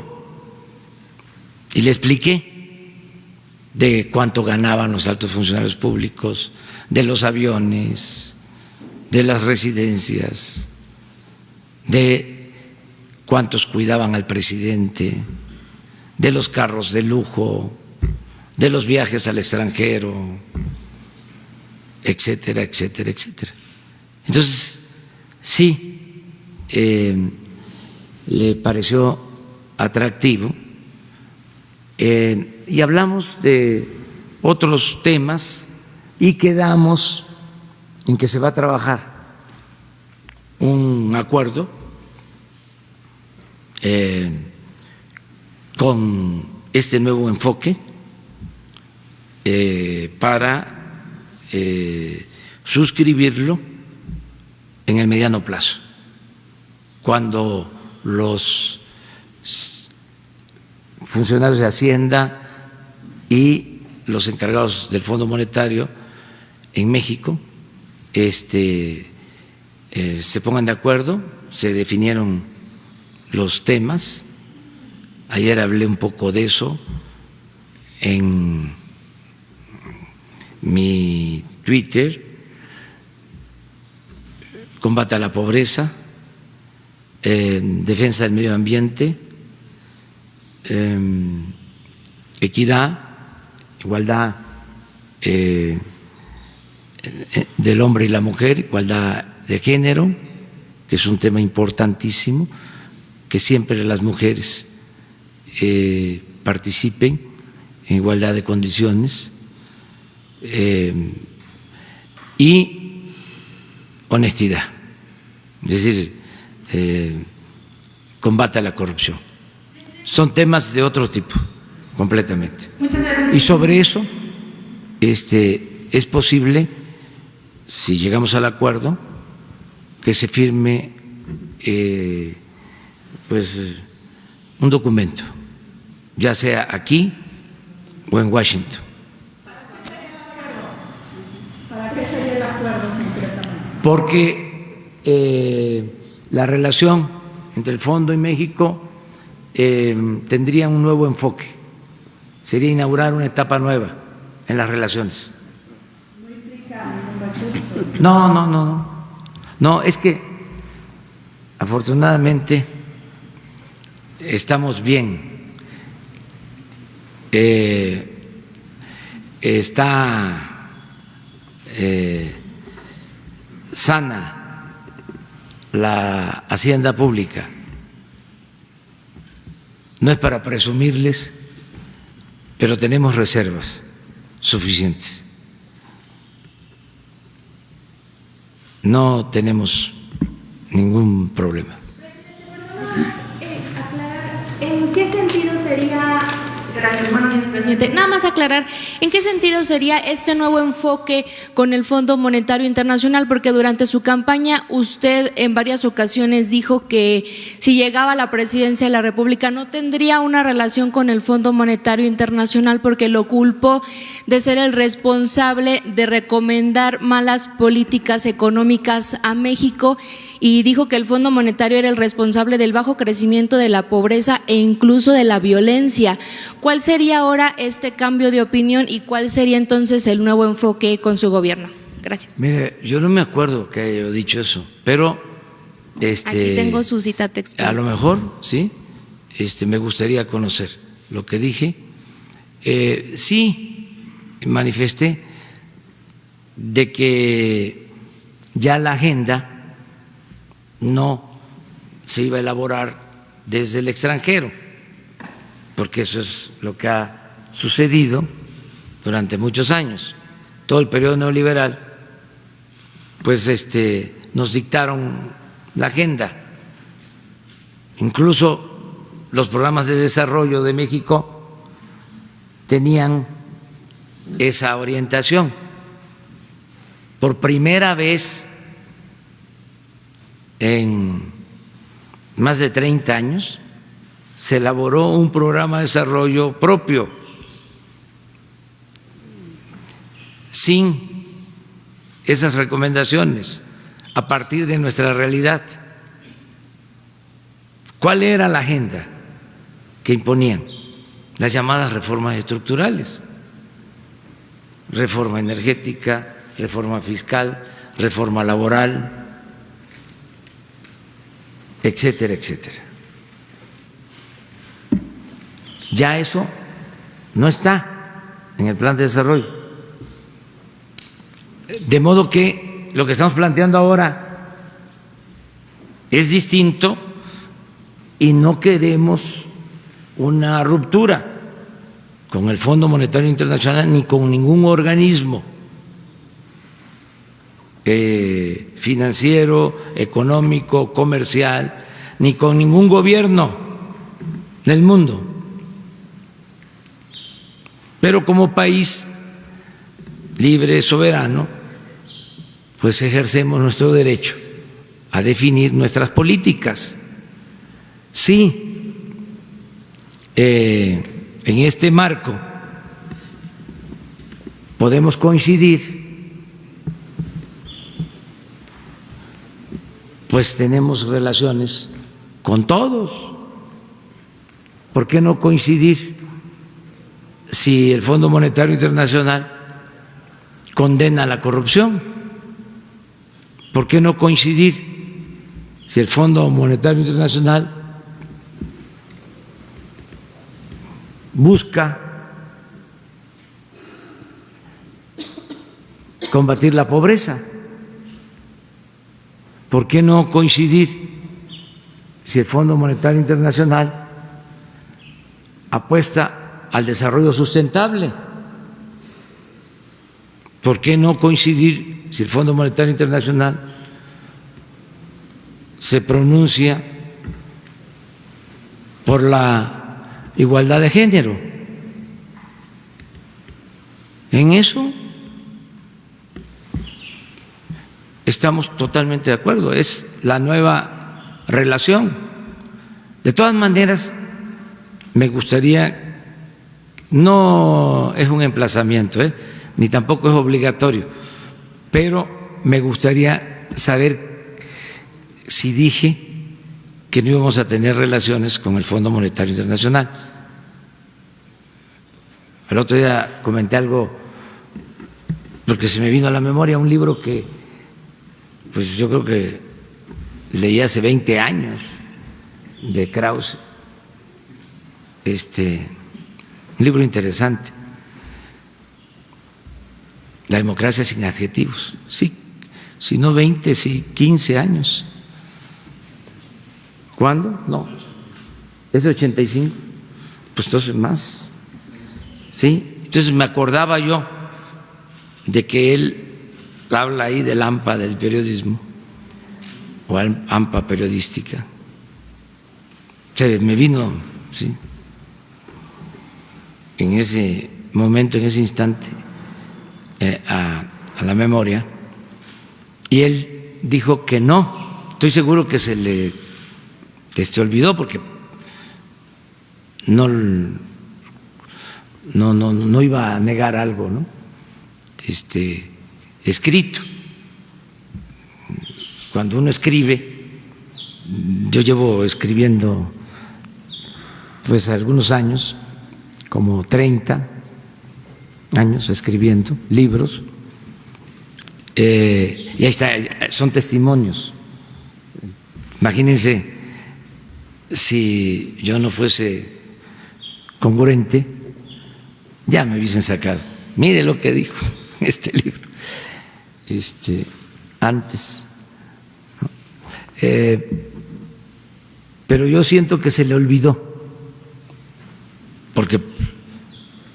Y le expliqué de cuánto ganaban los altos funcionarios públicos, de los aviones, de las residencias, de cuántos cuidaban al presidente, de los carros de lujo, de los viajes al extranjero, etcétera, etcétera, etcétera. Entonces, sí, le pareció atractivo y hablamos de otros temas y quedamos en que se va a trabajar un acuerdo con este nuevo enfoque para suscribirlo en el mediano plazo, cuando los funcionarios de Hacienda y los encargados del Fondo Monetario en México se pongan de acuerdo. Se definieron los temas. Ayer hablé un poco de eso en mi Twitter: combate a la pobreza, defensa del medio ambiente, equidad, igualdad del hombre y la mujer, igualdad de género, que es un tema importantísimo, que siempre las mujeres participen en igualdad de condiciones, y honestidad, es decir, combate a la corrupción. Son temas de otro tipo, completamente. Muchas gracias. Y sobre eso es posible, si llegamos al acuerdo, que se firme pues un documento, ya sea aquí o en Washington. ¿Para qué sería el acuerdo concretamente? Porque la relación entre el Fondo y México tendría un nuevo enfoque, sería inaugurar una etapa nueva en las relaciones. ¿No implica ningún recurso? No, es que afortunadamente estamos bien. Está sana la hacienda pública. No es para presumirles, pero tenemos reservas suficientes. No tenemos ningún problema. ¿En qué sentido sería, gracias, buenos días, presidente, nada más aclarar, ¿en qué sentido sería este nuevo enfoque con el Fondo Monetario Internacional? Porque durante su campaña usted en varias ocasiones dijo que si llegaba a la presidencia de la República no tendría una relación con el Fondo Monetario Internacional porque lo culpó de ser el responsable de recomendar malas políticas económicas a México, y dijo que el Fondo Monetario era el responsable del bajo crecimiento, de la pobreza e incluso de la violencia. ¿Cuál sería ahora este cambio de opinión y cuál sería entonces el nuevo enfoque con su gobierno? Gracias. Mire, yo no me acuerdo que haya dicho eso, pero aquí tengo su cita textual. a lo mejor, sí, me gustaría conocer lo que dije. Sí, manifesté de que ya la agenda no se iba a elaborar desde el extranjero, porque eso es lo que ha sucedido durante muchos años. Todo el periodo neoliberal, pues nos dictaron la agenda. Incluso los programas de desarrollo de México tenían esa orientación. Por primera vez en más de 30 años se elaboró un programa de desarrollo propio, sin esas recomendaciones, a partir de nuestra realidad. ¿Cuál era la agenda que imponían? Las llamadas reformas estructurales: reforma energética, reforma fiscal, reforma laboral, etcétera, etcétera. Ya eso no está en el plan de desarrollo. De modo que lo que estamos planteando ahora es distinto y no queremos una ruptura con el Fondo Monetario Internacional ni con ningún organismo financiero, económico, comercial, ni con ningún gobierno del mundo. Pero como país libre, soberano, pues ejercemos nuestro derecho a definir nuestras políticas. Sí, en este marco podemos coincidir, pues tenemos relaciones con todos. ¿Por qué no coincidir si el Fondo Monetario Internacional condena la corrupción? ¿Por qué no coincidir si el Fondo Monetario Internacional busca combatir la pobreza? ¿Por qué no coincidir si el Fondo Monetario Internacional apuesta al desarrollo sustentable? ¿Por qué no coincidir si el Fondo Monetario Internacional se pronuncia por la igualdad de género? En eso estamos totalmente de acuerdo, es la nueva relación. De todas maneras, me gustaría, no es un emplazamiento, ni tampoco es obligatorio, pero me gustaría saber si dije que no íbamos a tener relaciones con el Fondo Monetario Internacional. El otro día comenté algo, porque se me vino a la memoria un libro que pues yo creo que leí hace 20 años, de Krauss, un libro interesante, La democracia sin adjetivos. Sí, si no 20, sí 15 años. ¿Cuándo? No, es de 85, pues entonces más. Sí, entonces me acordaba yo de que él habla ahí del AMPA del periodismo, o AMPA periodística. Me vino, sí, en ese momento, en ese instante, a la memoria, y él dijo que no. Estoy seguro que se le olvidó, porque no iba a negar algo, ¿no? Escrito. Cuando uno escribe, yo llevo escribiendo pues algunos años, como 30 años escribiendo libros, y ahí está, son testimonios. Imagínense si yo no fuese congruente, ya me hubiesen sacado. Mire lo que dijo este libro antes. Pero yo siento que se le olvidó, porque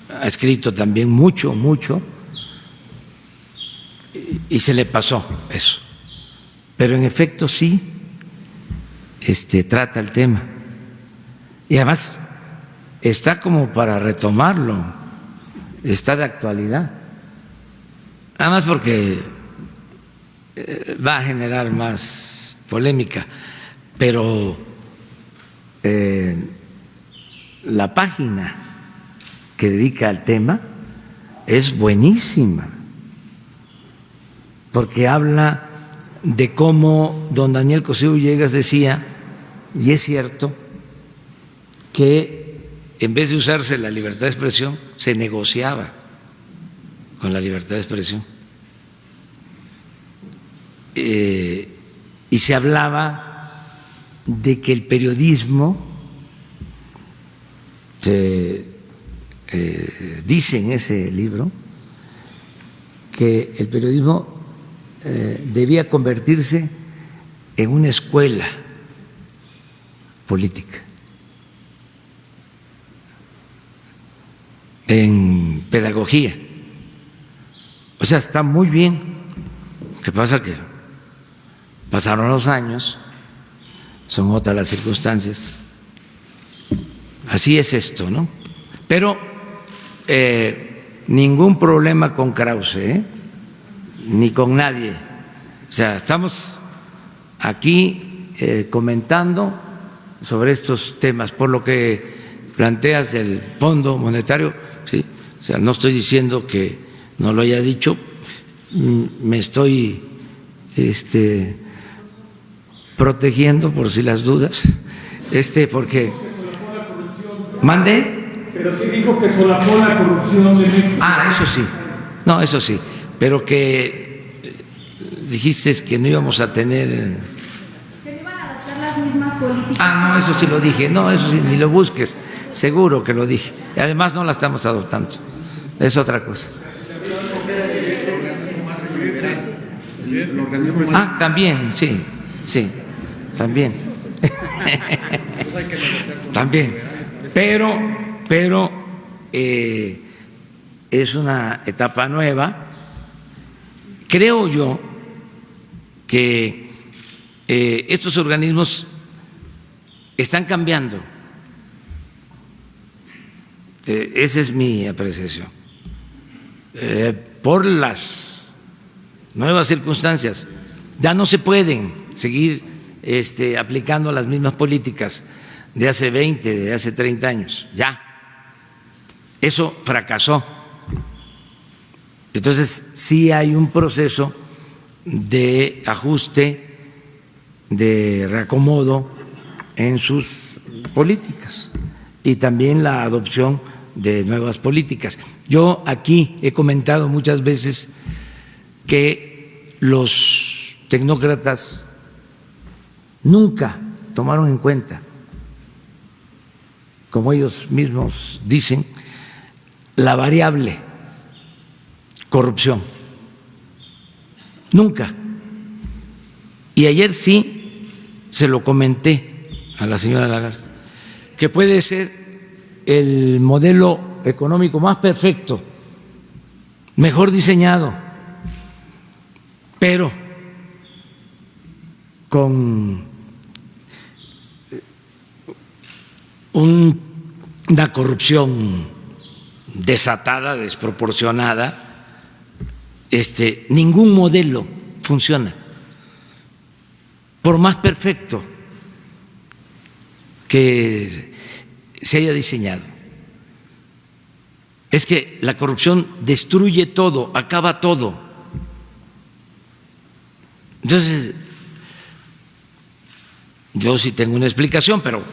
ha escrito también mucho, y se le pasó eso. Pero en efecto sí trata el tema. Y además está como para retomarlo, está de actualidad. Además porque va a generar más polémica, pero la página que dedica al tema es buenísima, porque habla de cómo don Daniel Cosío Villegas decía, y es cierto, que en vez de usarse la libertad de expresión, se negociaba con la libertad de expresión. Y se hablaba de que el periodismo, se dice en ese libro, que el periodismo debía convertirse en una escuela política, en pedagogía. O sea, está muy bien. ¿Qué pasa? Que pasaron los años, son otras las circunstancias. Así es esto, ¿no? Pero ningún problema con Krause, ni con nadie. O sea, estamos aquí comentando sobre estos temas. Por lo que planteas del Fondo Monetario, sí, o sea, no estoy diciendo que no lo haya dicho, me estoy protegiendo por si las dudas, porque mande. Pero sí dijo que solapó la corrupción de México. Ah, eso sí, no, eso sí, pero que dijiste que no íbamos a tener. Que no iban a adaptar las mismas políticas. Ah, no, eso sí lo dije, no, eso sí, ni lo busques, seguro que lo dije. Y además no la estamos adoptando, es otra cosa. Ah, también, sí, también. También. Pero es una etapa nueva. Creo yo que estos organismos están cambiando. Esa es mi apreciación. Por las nuevas circunstancias, ya no se pueden seguir aplicando las mismas políticas de hace 20, de hace 30 años, ya. Eso fracasó. Entonces, sí hay un proceso de ajuste, de reacomodo en sus políticas y también la adopción de nuevas políticas. Yo aquí he comentado muchas veces que los tecnócratas nunca tomaron en cuenta, como ellos mismos dicen, la variable corrupción. Nunca. Y ayer sí se lo comenté a la señora Lagarde, que puede ser el modelo económico más perfecto, mejor diseñado, pero con una corrupción desatada, desproporcionada, ningún modelo funciona, por más perfecto que se haya diseñado. Es que la corrupción destruye todo, acaba todo. Entonces, yo sí tengo una explicación, pero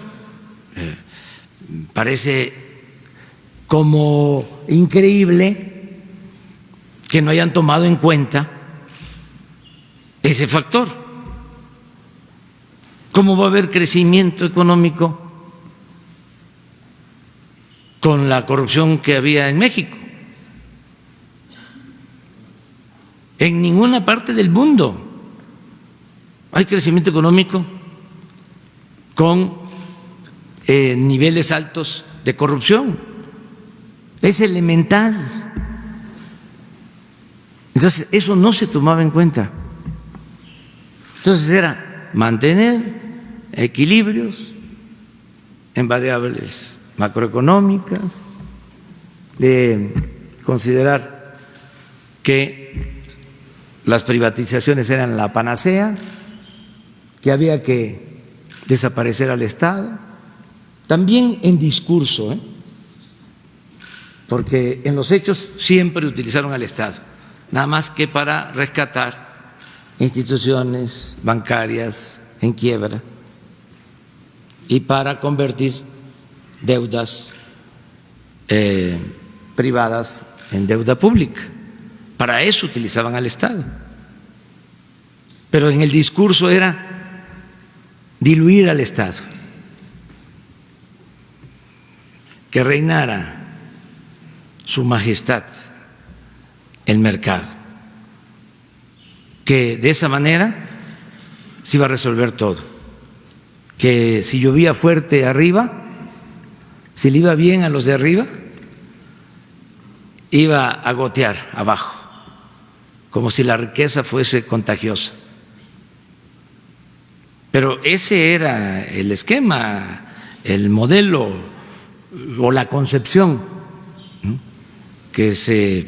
parece como increíble que no hayan tomado en cuenta ese factor. ¿Cómo va a haber crecimiento económico con la corrupción que había en México? En ninguna parte del mundo hay crecimiento económico con niveles altos de corrupción. Es elemental. Entonces, eso no se tomaba en cuenta. Entonces era mantener equilibrios en variables macroeconómicas, de considerar que las privatizaciones eran la panacea, que había que desaparecer al Estado, también en discurso, porque en los hechos siempre utilizaron al Estado, nada más que para rescatar instituciones bancarias en quiebra y para convertir deudas privadas en deuda pública. Para eso utilizaban al Estado. Pero en el discurso era diluir al Estado, que reinara su majestad el mercado, que de esa manera se iba a resolver todo, que si llovía fuerte arriba, si le iba bien a los de arriba, iba a gotear abajo, como si la riqueza fuese contagiosa. Pero ese era el esquema, el modelo o la concepción, ¿no?, que se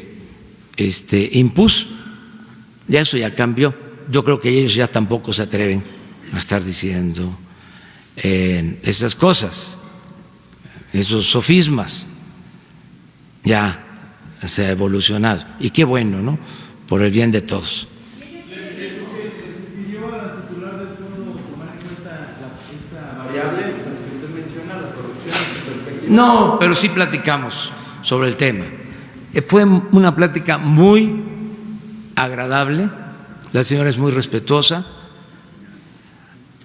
impuso. Ya eso ya cambió. Yo creo que ellos ya tampoco se atreven a estar diciendo esas cosas, esos sofismas. Ya se ha evolucionado. Y qué bueno, ¿no?, por el bien de todos. No, pero sí platicamos sobre el tema. Fue una plática muy agradable. La señora es muy respetuosa,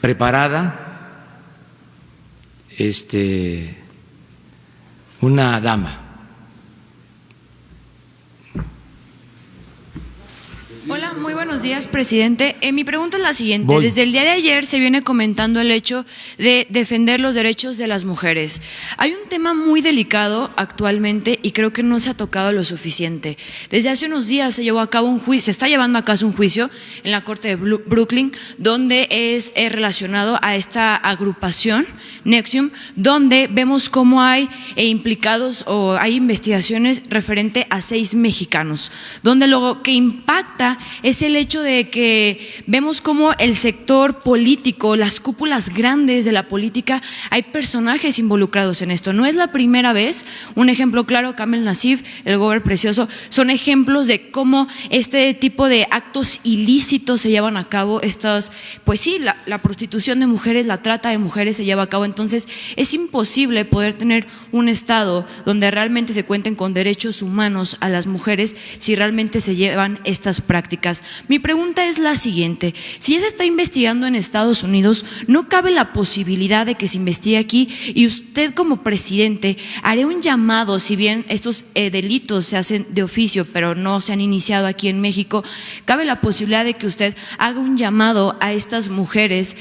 preparada, una dama. Hola, muy buenos días, presidente. Mi pregunta es la siguiente. Desde el día de ayer se viene comentando el hecho de defender los derechos de las mujeres. Hay un tema muy delicado actualmente y creo que no se ha tocado lo suficiente. Desde hace unos días se llevó a cabo un juicio, se está llevando a cabo un juicio en la Corte de Brooklyn, donde es relacionado a esta agrupación NXIVM, donde vemos cómo hay implicados o hay investigaciones referente a 6 mexicanos, donde lo que impacta es el hecho de que vemos cómo el sector político, las cúpulas grandes de la política, hay personajes involucrados en esto. No es la primera vez. Un ejemplo claro, Kamel Nasif, el gobernador precioso, son ejemplos de cómo este tipo de actos ilícitos se llevan a cabo. Pues sí, la prostitución de mujeres, la trata de mujeres se lleva a cabo. Entonces es imposible poder tener un Estado donde realmente se cuenten con derechos humanos a las mujeres si realmente se llevan estas prácticas. Mi pregunta es la siguiente: si ya se está investigando en Estados Unidos, ¿no cabe la posibilidad de que se investigue aquí? Y usted como presidente haré un llamado, si bien estos delitos se hacen de oficio pero no se han iniciado aquí en México, ¿cabe la posibilidad de que usted haga un llamado a estas mujeres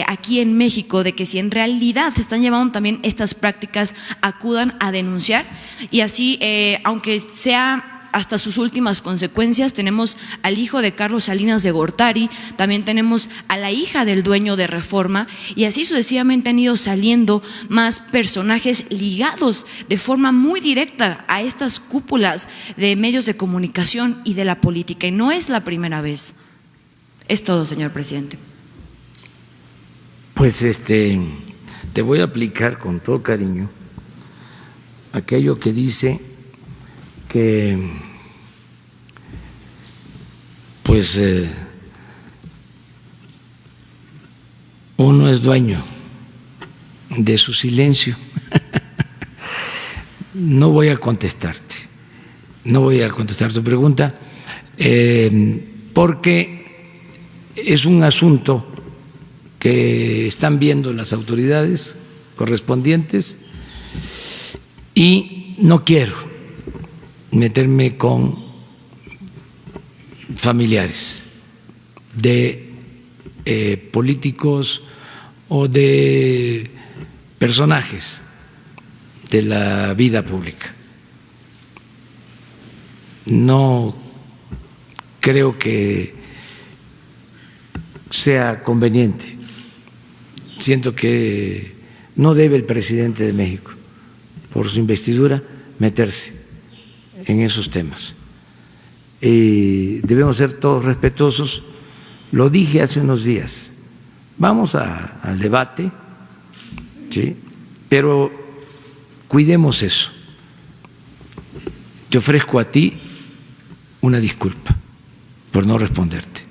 aquí en México de que si en realidad se están llevando también estas prácticas, acudan a denunciar? Y así, aunque sea hasta sus últimas consecuencias, tenemos al hijo de Carlos Salinas de Gortari, también tenemos a la hija del dueño de Reforma, y así sucesivamente han ido saliendo más personajes ligados de forma muy directa a estas cúpulas de medios de comunicación y de la política, y no es la primera vez. Es todo, señor presidente. Pues te voy a aplicar con todo cariño aquello que dice que pues uno es dueño de su silencio. No voy a contestarte, no voy a contestar tu pregunta, porque es un asunto que están viendo las autoridades correspondientes y no quiero meterme con familiares de políticos o de personajes de la vida pública. No creo que sea conveniente. Siento que no debe el presidente de México, por su investidura, meterse en esos temas. Debemos ser todos respetuosos. Lo dije hace unos días. Vamos al debate, ¿sí? Pero cuidemos eso. Te ofrezco a ti una disculpa por no responderte.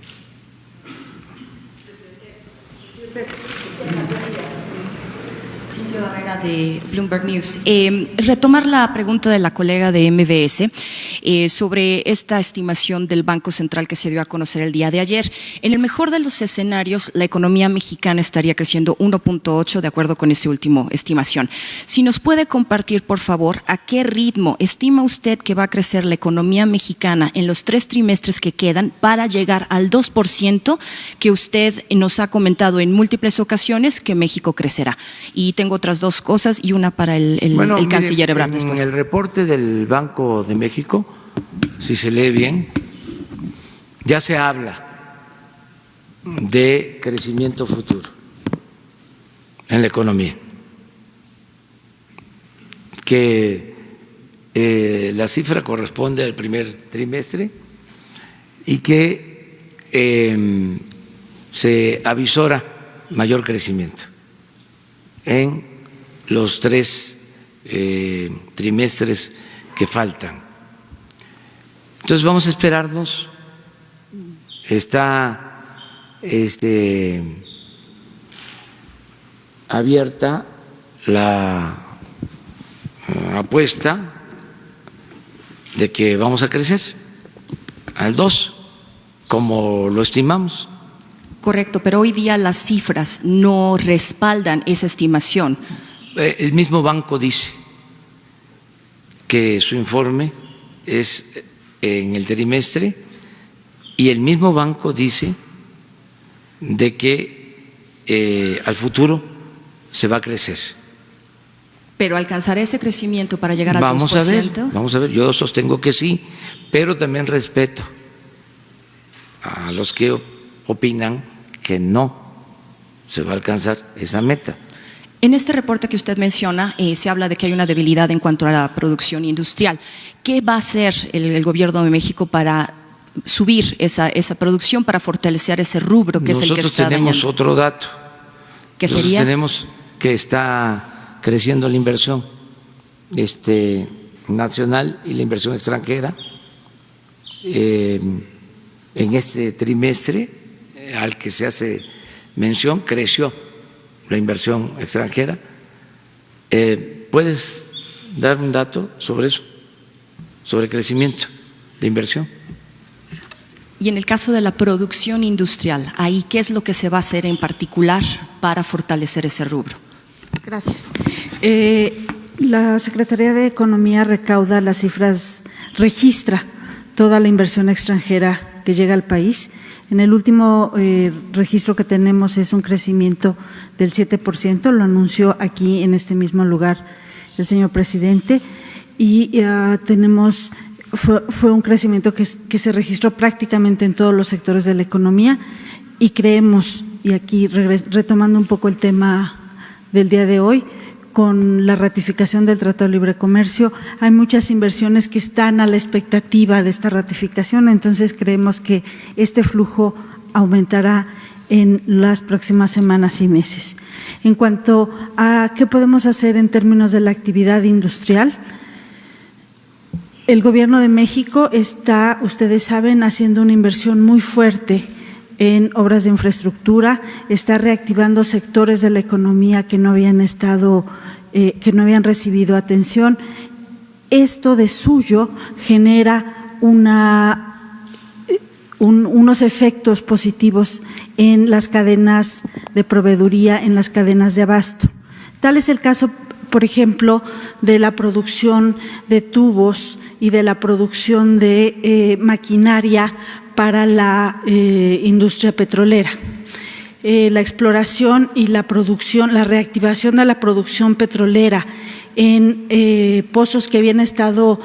Cintia Barrera de Bloomberg News. Retomar la pregunta de la colega de MBS sobre esta estimación del Banco Central que se dio a conocer el día de ayer. En el mejor de los escenarios, la economía mexicana estaría creciendo 1.8 de acuerdo con esa última estimación. Si nos puede compartir, por favor, a qué ritmo estima usted que va a crecer la economía mexicana en los 3 trimestres que quedan para llegar al 2% que usted nos ha comentado en múltiples ocasiones que México crecerá. Y tengo otras 2 cosas y una para el canciller Ebrard después. En el reporte del Banco de México, si se lee bien, ya se habla de crecimiento futuro en la economía, que la cifra corresponde al primer trimestre y que se avisora mayor crecimiento en los 3 trimestres que faltan. Entonces vamos a esperarnos. Está abierta la apuesta de que vamos a crecer al 2, como lo estimamos. Correcto, pero hoy día las cifras no respaldan esa estimación. El mismo banco dice que su informe es en el trimestre y el mismo banco dice de que al futuro se va a crecer. Pero alcanzará ese crecimiento para llegar al 2%. Vamos a ver, yo sostengo que sí, pero también respeto a los que opinan que no se va a alcanzar esa meta. En este reporte que usted menciona, se habla de que hay una debilidad en cuanto a la producción industrial. ¿Qué va a hacer el gobierno de México para subir esa producción, para fortalecer ese rubro que es el que está dañando? Nosotros tenemos otro dato. ¿Qué sería? Tenemos que está creciendo la inversión nacional y la inversión extranjera. En este trimestre al que se hace mención, creció la inversión extranjera. ¿Puedes dar un dato sobre eso, sobre el crecimiento de inversión? Y en el caso de la producción industrial, ahí, ¿qué es lo que se va a hacer en particular para fortalecer ese rubro? Gracias. La Secretaría de Economía recauda las cifras, registra toda la inversión extranjera que llega al país. En el último registro que tenemos es un crecimiento del 7%, lo anunció aquí en este mismo lugar el señor presidente, y fue un crecimiento que se registró prácticamente en todos los sectores de la economía, y creemos, y aquí retomando un poco el tema del día de hoy, con la ratificación del Tratado de Libre Comercio, hay muchas inversiones que están a la expectativa de esta ratificación, entonces creemos que este flujo aumentará en las próximas semanas y meses. En cuanto a qué podemos hacer en términos de la actividad industrial, el Gobierno de México está, ustedes saben, haciendo una inversión muy fuerte en obras de infraestructura, está reactivando sectores de la economía que no habían recibido atención. Esto de suyo genera unos efectos positivos en las cadenas de proveeduría, en las cadenas de abasto. Tal es el caso, por ejemplo, de la producción de tubos y de la producción de maquinaria para la industria petrolera. La exploración y la producción, la reactivación de la producción petrolera en pozos que habían estado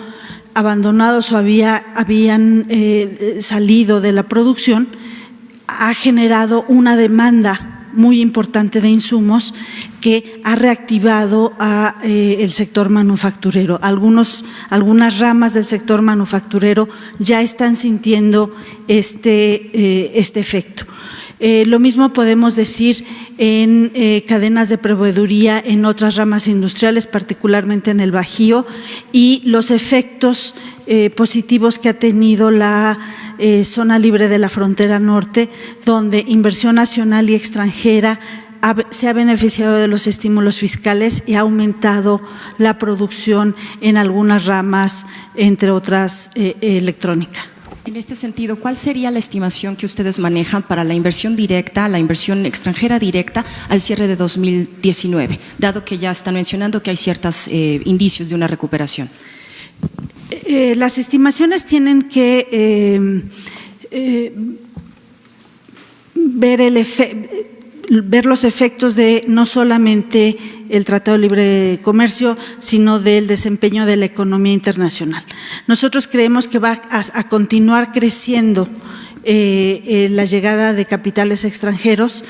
abandonados o habían salido de la producción, ha generado una demanda muy importante de insumos que ha reactivado a el sector manufacturero. Algunas ramas del sector manufacturero ya están sintiendo este efecto. Lo mismo podemos decir en cadenas de proveeduría en otras ramas industriales, particularmente en el Bajío, y los efectos positivos que ha tenido la zona libre de la frontera norte, donde inversión nacional y extranjera se ha beneficiado de los estímulos fiscales y ha aumentado la producción en algunas ramas, entre otras electrónica. En este sentido, ¿cuál sería la estimación que ustedes manejan para la inversión directa, la inversión extranjera directa al cierre de 2019, dado que ya están mencionando que hay ciertos indicios de una recuperación? Las estimaciones tienen que ver los efectos de no solamente el Tratado de Libre Comercio, sino del desempeño de la economía internacional. Nosotros creemos que va a continuar creciendo la llegada de capitales extranjeros,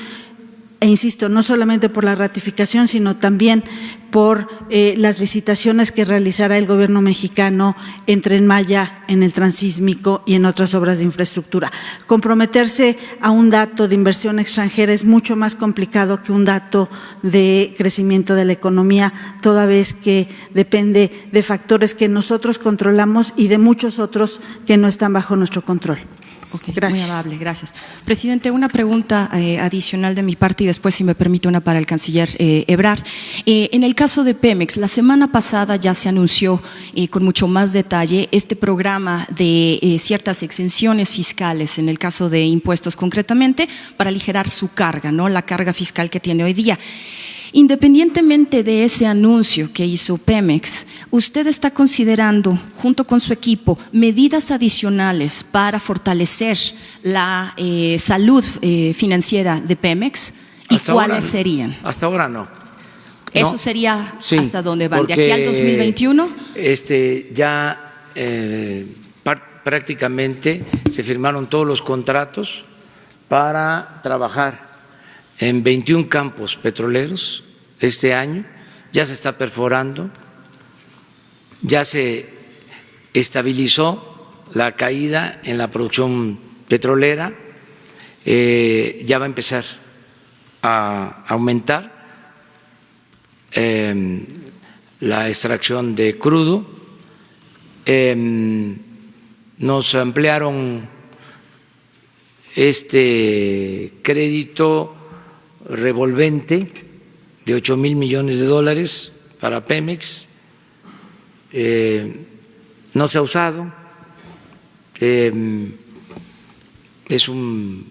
e insisto, no solamente por la ratificación, sino también por las licitaciones que realizará el gobierno mexicano en Tren Maya, en el Transísmico y en otras obras de infraestructura. Comprometerse a un dato de inversión extranjera es mucho más complicado que un dato de crecimiento de la economía, toda vez que depende de factores que nosotros controlamos y de muchos otros que no están bajo nuestro control. Okay, muy amable, gracias. Presidente, una pregunta adicional de mi parte y después, si me permite, una para el canciller Ebrard. En el caso de Pemex, la semana pasada ya se anunció con mucho más detalle este programa de ciertas exenciones fiscales, en el caso de impuestos concretamente, para aligerar su carga, ¿no? La carga fiscal que tiene hoy día. Independientemente de ese anuncio que hizo Pemex, ¿usted está considerando, junto con su equipo, medidas adicionales para fortalecer la salud financiera de Pemex? ¿Y cuáles serían? Hasta ahora no. ¿Eso sería hasta dónde van? ¿De aquí al 2021? Ya prácticamente se firmaron todos los contratos para trabajar en 21 campos petroleros este año. Ya se está perforando, ya se estabilizó la caída en la producción petrolera, ya va a empezar a aumentar la extracción de crudo. Nos ampliaron este crédito revolvente de 8,000 millones de dólares para Pemex. No se ha usado, es un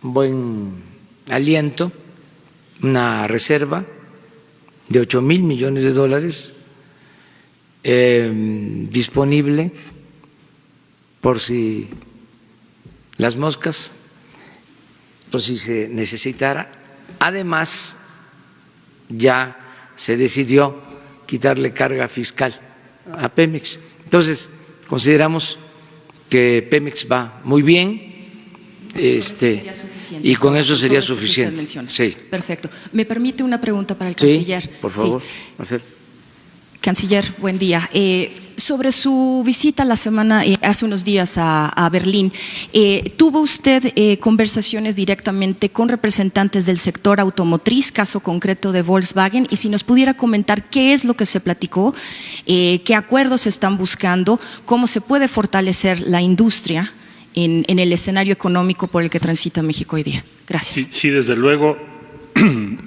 buen aliento, una reserva de 8,000 millones de dólares disponible por si las moscas, por si se necesitara. Además, ya se decidió quitarle carga fiscal a Pemex. Entonces, consideramos que Pemex va muy bien, y con eso sería suficiente. Sí. Perfecto. ¿Me permite una pregunta para el canciller? Sí, por favor, Marcelo. Canciller, buen día. Sobre su visita hace unos días a Berlín, ¿tuvo usted conversaciones directamente con representantes del sector automotriz, caso concreto de Volkswagen? Y si nos pudiera comentar qué es lo que se platicó, qué acuerdos se están buscando, cómo se puede fortalecer la industria en el escenario económico por el que transita México hoy día. Gracias. Sí, desde luego.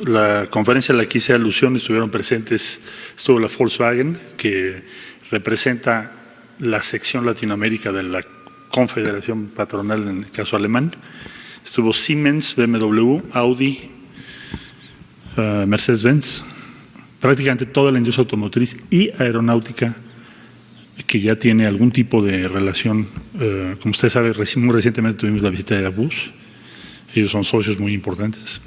La conferencia a la que hice alusión estuvieron presentes, estuvo la Volkswagen, que representa la sección Latinoamérica de la confederación patronal en el caso alemán. Estuvo Siemens, BMW, Audi, Mercedes-Benz, prácticamente toda la industria automotriz y aeronáutica que ya tiene algún tipo de relación. Como usted sabe, muy recientemente tuvimos la visita de Airbus. Ellos son socios muy importantes.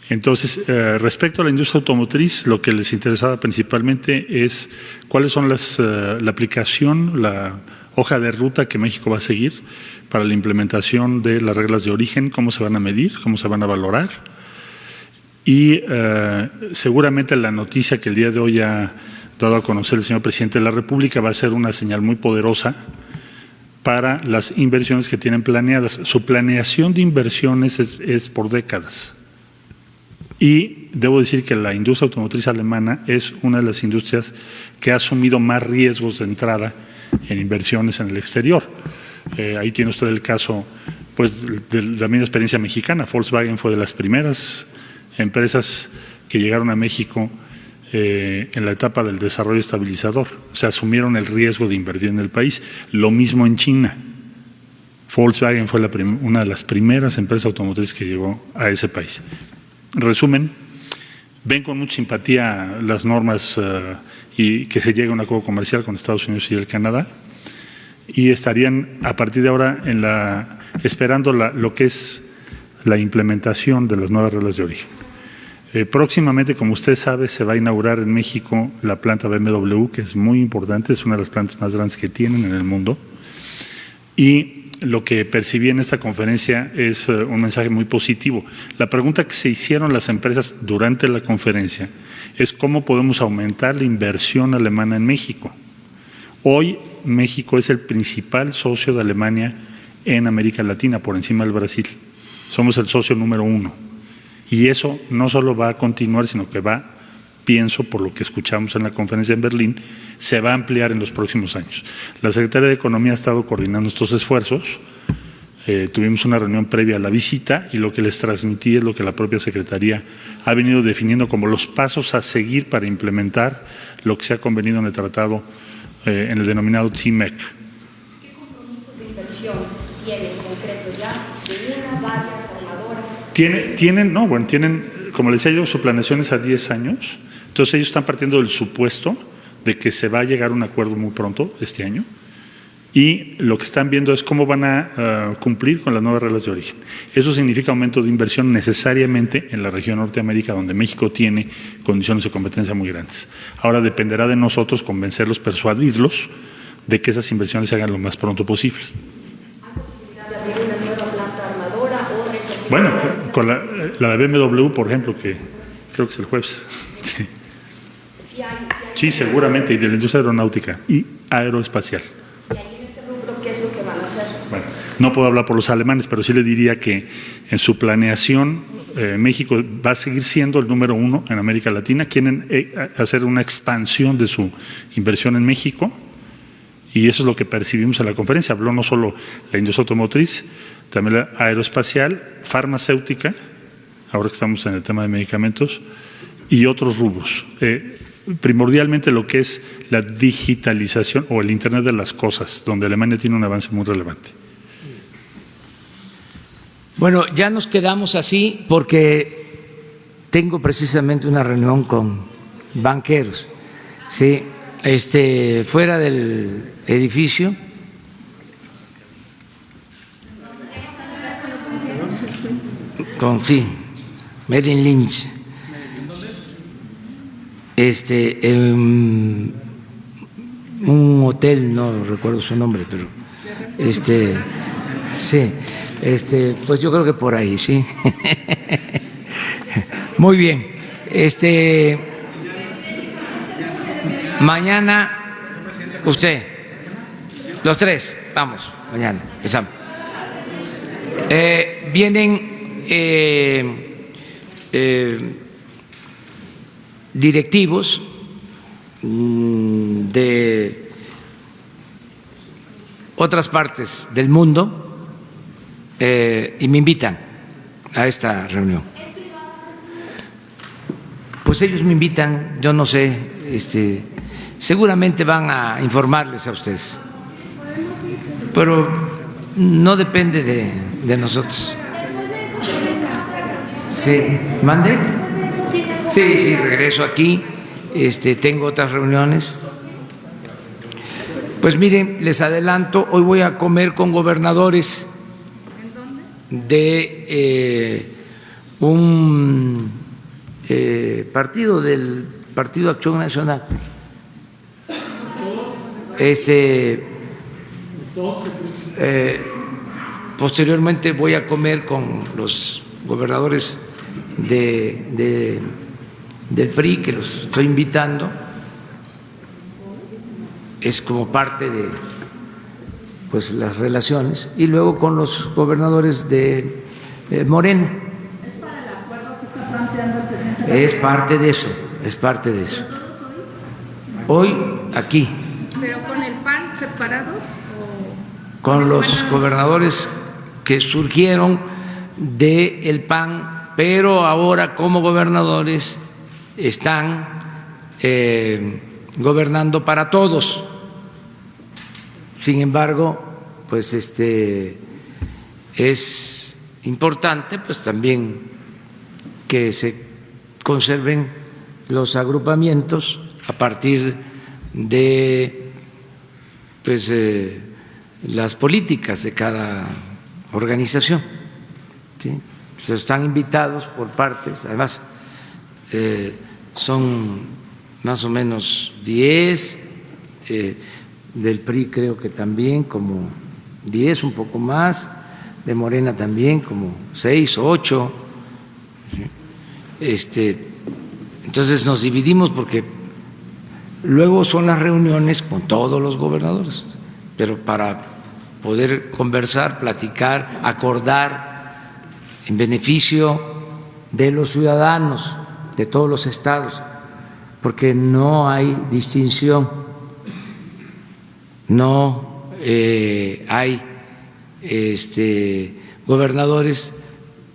Entonces, respecto a la industria automotriz, lo que les interesaba principalmente es cuáles son la aplicación, la hoja de ruta que México va a seguir para la implementación de las reglas de origen, cómo se van a medir, cómo se van a valorar. Y seguramente la noticia que el día de hoy ha dado a conocer el señor presidente de la República va a ser una señal muy poderosa para las inversiones que tienen planeadas. Su planeación de inversiones es por décadas. Y debo decir que la industria automotriz alemana es una de las industrias que ha asumido más riesgos de entrada en inversiones en el exterior. Ahí tiene usted el caso pues, de la misma experiencia mexicana. Volkswagen fue de las primeras empresas que llegaron a México en la etapa del desarrollo estabilizador. O sea, asumieron el riesgo de invertir en el país. Lo mismo en China. Volkswagen fue una de las primeras empresas automotrices que llegó a ese país. En resumen, ven con mucha simpatía las normas y que se llegue a un acuerdo comercial con Estados Unidos y el Canadá, y estarían a partir de ahora esperando lo que es la implementación de las nuevas reglas de origen. Próximamente, como usted sabe, se va a inaugurar en México la planta BMW, que es muy importante, es una de las plantas más grandes que tienen en el mundo, y lo que percibí en esta conferencia es un mensaje muy positivo. La pregunta que se hicieron las empresas durante la conferencia es cómo podemos aumentar la inversión alemana en México. Hoy México es el principal socio de Alemania en América Latina, por encima del Brasil. Somos el socio número 1. Y eso no solo va a continuar, sino que pienso, por lo que escuchamos en la conferencia en Berlín, se va a ampliar en los próximos años. La Secretaría de Economía ha estado coordinando estos esfuerzos. Tuvimos una reunión previa a la visita y lo que les transmití es lo que la propia Secretaría ha venido definiendo como los pasos a seguir para implementar lo que se ha convenido en el tratado, en el denominado TMEC. ¿Qué compromisos de inversión tienen concretos ya de una, varias armadoras? Tienen, como les decía yo, su planeación es a 10 años. Entonces ellos están partiendo del supuesto de que se va a llegar a un acuerdo muy pronto este año, y lo que están viendo es cómo van a cumplir con las nuevas reglas de origen. Eso significa aumento de inversión necesariamente en la región Norteamérica, donde México tiene condiciones de competencia muy grandes. Ahora dependerá de nosotros convencerlos, persuadirlos de que esas inversiones se hagan lo más pronto posible. ¿Hay posibilidad de abrir una nueva planta armadora o de... Bueno, con la de BMW, por ejemplo, que creo que es el jueves. Sí. Sí, seguramente, y de la industria aeronáutica y aeroespacial. ¿Y ahí en ese rubro qué es lo que van a hacer? Bueno, no puedo hablar por los alemanes, pero sí le diría que en su planeación México va a seguir siendo el número 1 en América Latina. Quieren hacer una expansión de su inversión en México, y eso es lo que percibimos en la conferencia. Habló no solo la industria automotriz, también la aeroespacial, farmacéutica, ahora que estamos en el tema de medicamentos, y otros rubros. Primordialmente lo que es la digitalización o el Internet de las cosas, donde Alemania tiene un avance muy relevante. Bueno, ya nos quedamos así porque tengo precisamente una reunión con banqueros, sí, fuera del edificio. Sí, Merrill Lynch. Un hotel, no recuerdo su nombre, pero sí, pues yo creo que por ahí, sí. Muy bien. Mañana usted, los tres, vamos, mañana empezamos. Vienen directivos de otras partes del mundo y me invitan a esta reunión. Pues ellos me invitan, yo no sé, seguramente van a informarles a ustedes, pero no depende de nosotros. Sí, ¿mande? Sí, regreso aquí. Tengo otras reuniones. Pues miren, les adelanto, hoy voy a comer con gobernadores de un partido, del Partido Acción Nacional. Posteriormente voy a comer con los gobernadores del PRI, que los estoy invitando. Es como parte de pues las relaciones, y luego con los gobernadores de Morena. ¿Es para el acuerdo que está planteando el presidente? Es parte de eso. Hoy aquí. ¿Pero con el PAN separados? Con los gobernadores que surgieron del PAN, pero ahora como gobernadores están gobernando para todos. Sin embargo, pues es importante pues también que se conserven los agrupamientos a partir de pues las políticas de cada organización, ¿sí? Pues están invitados por partes, además son más o menos 10, del PRI creo que también como 10, un poco más, de Morena también como 6 o 8. Entonces nos dividimos porque luego son las reuniones con todos los gobernadores, pero para poder conversar, platicar, acordar en beneficio de los ciudadanos de todos los estados, porque no hay distinción, no hay gobernadores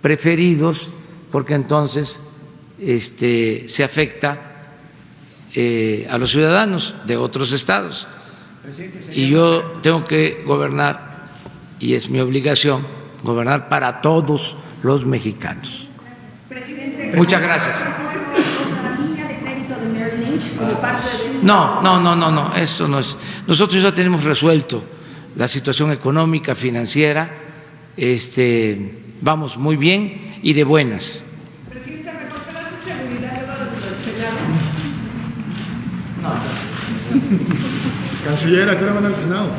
preferidos, porque entonces se afecta a los ciudadanos de otros estados. Y yo tengo que gobernar, y es mi obligación, gobernar para todos los mexicanos. Muchas gracias. No, esto no es. Nosotros ya tenemos resuelto la situación económica, financiera, vamos muy bien y de buenas. Presidente, ¿reportará su seguridad del Senado? Canciller, ¿a qué hora van al Senado?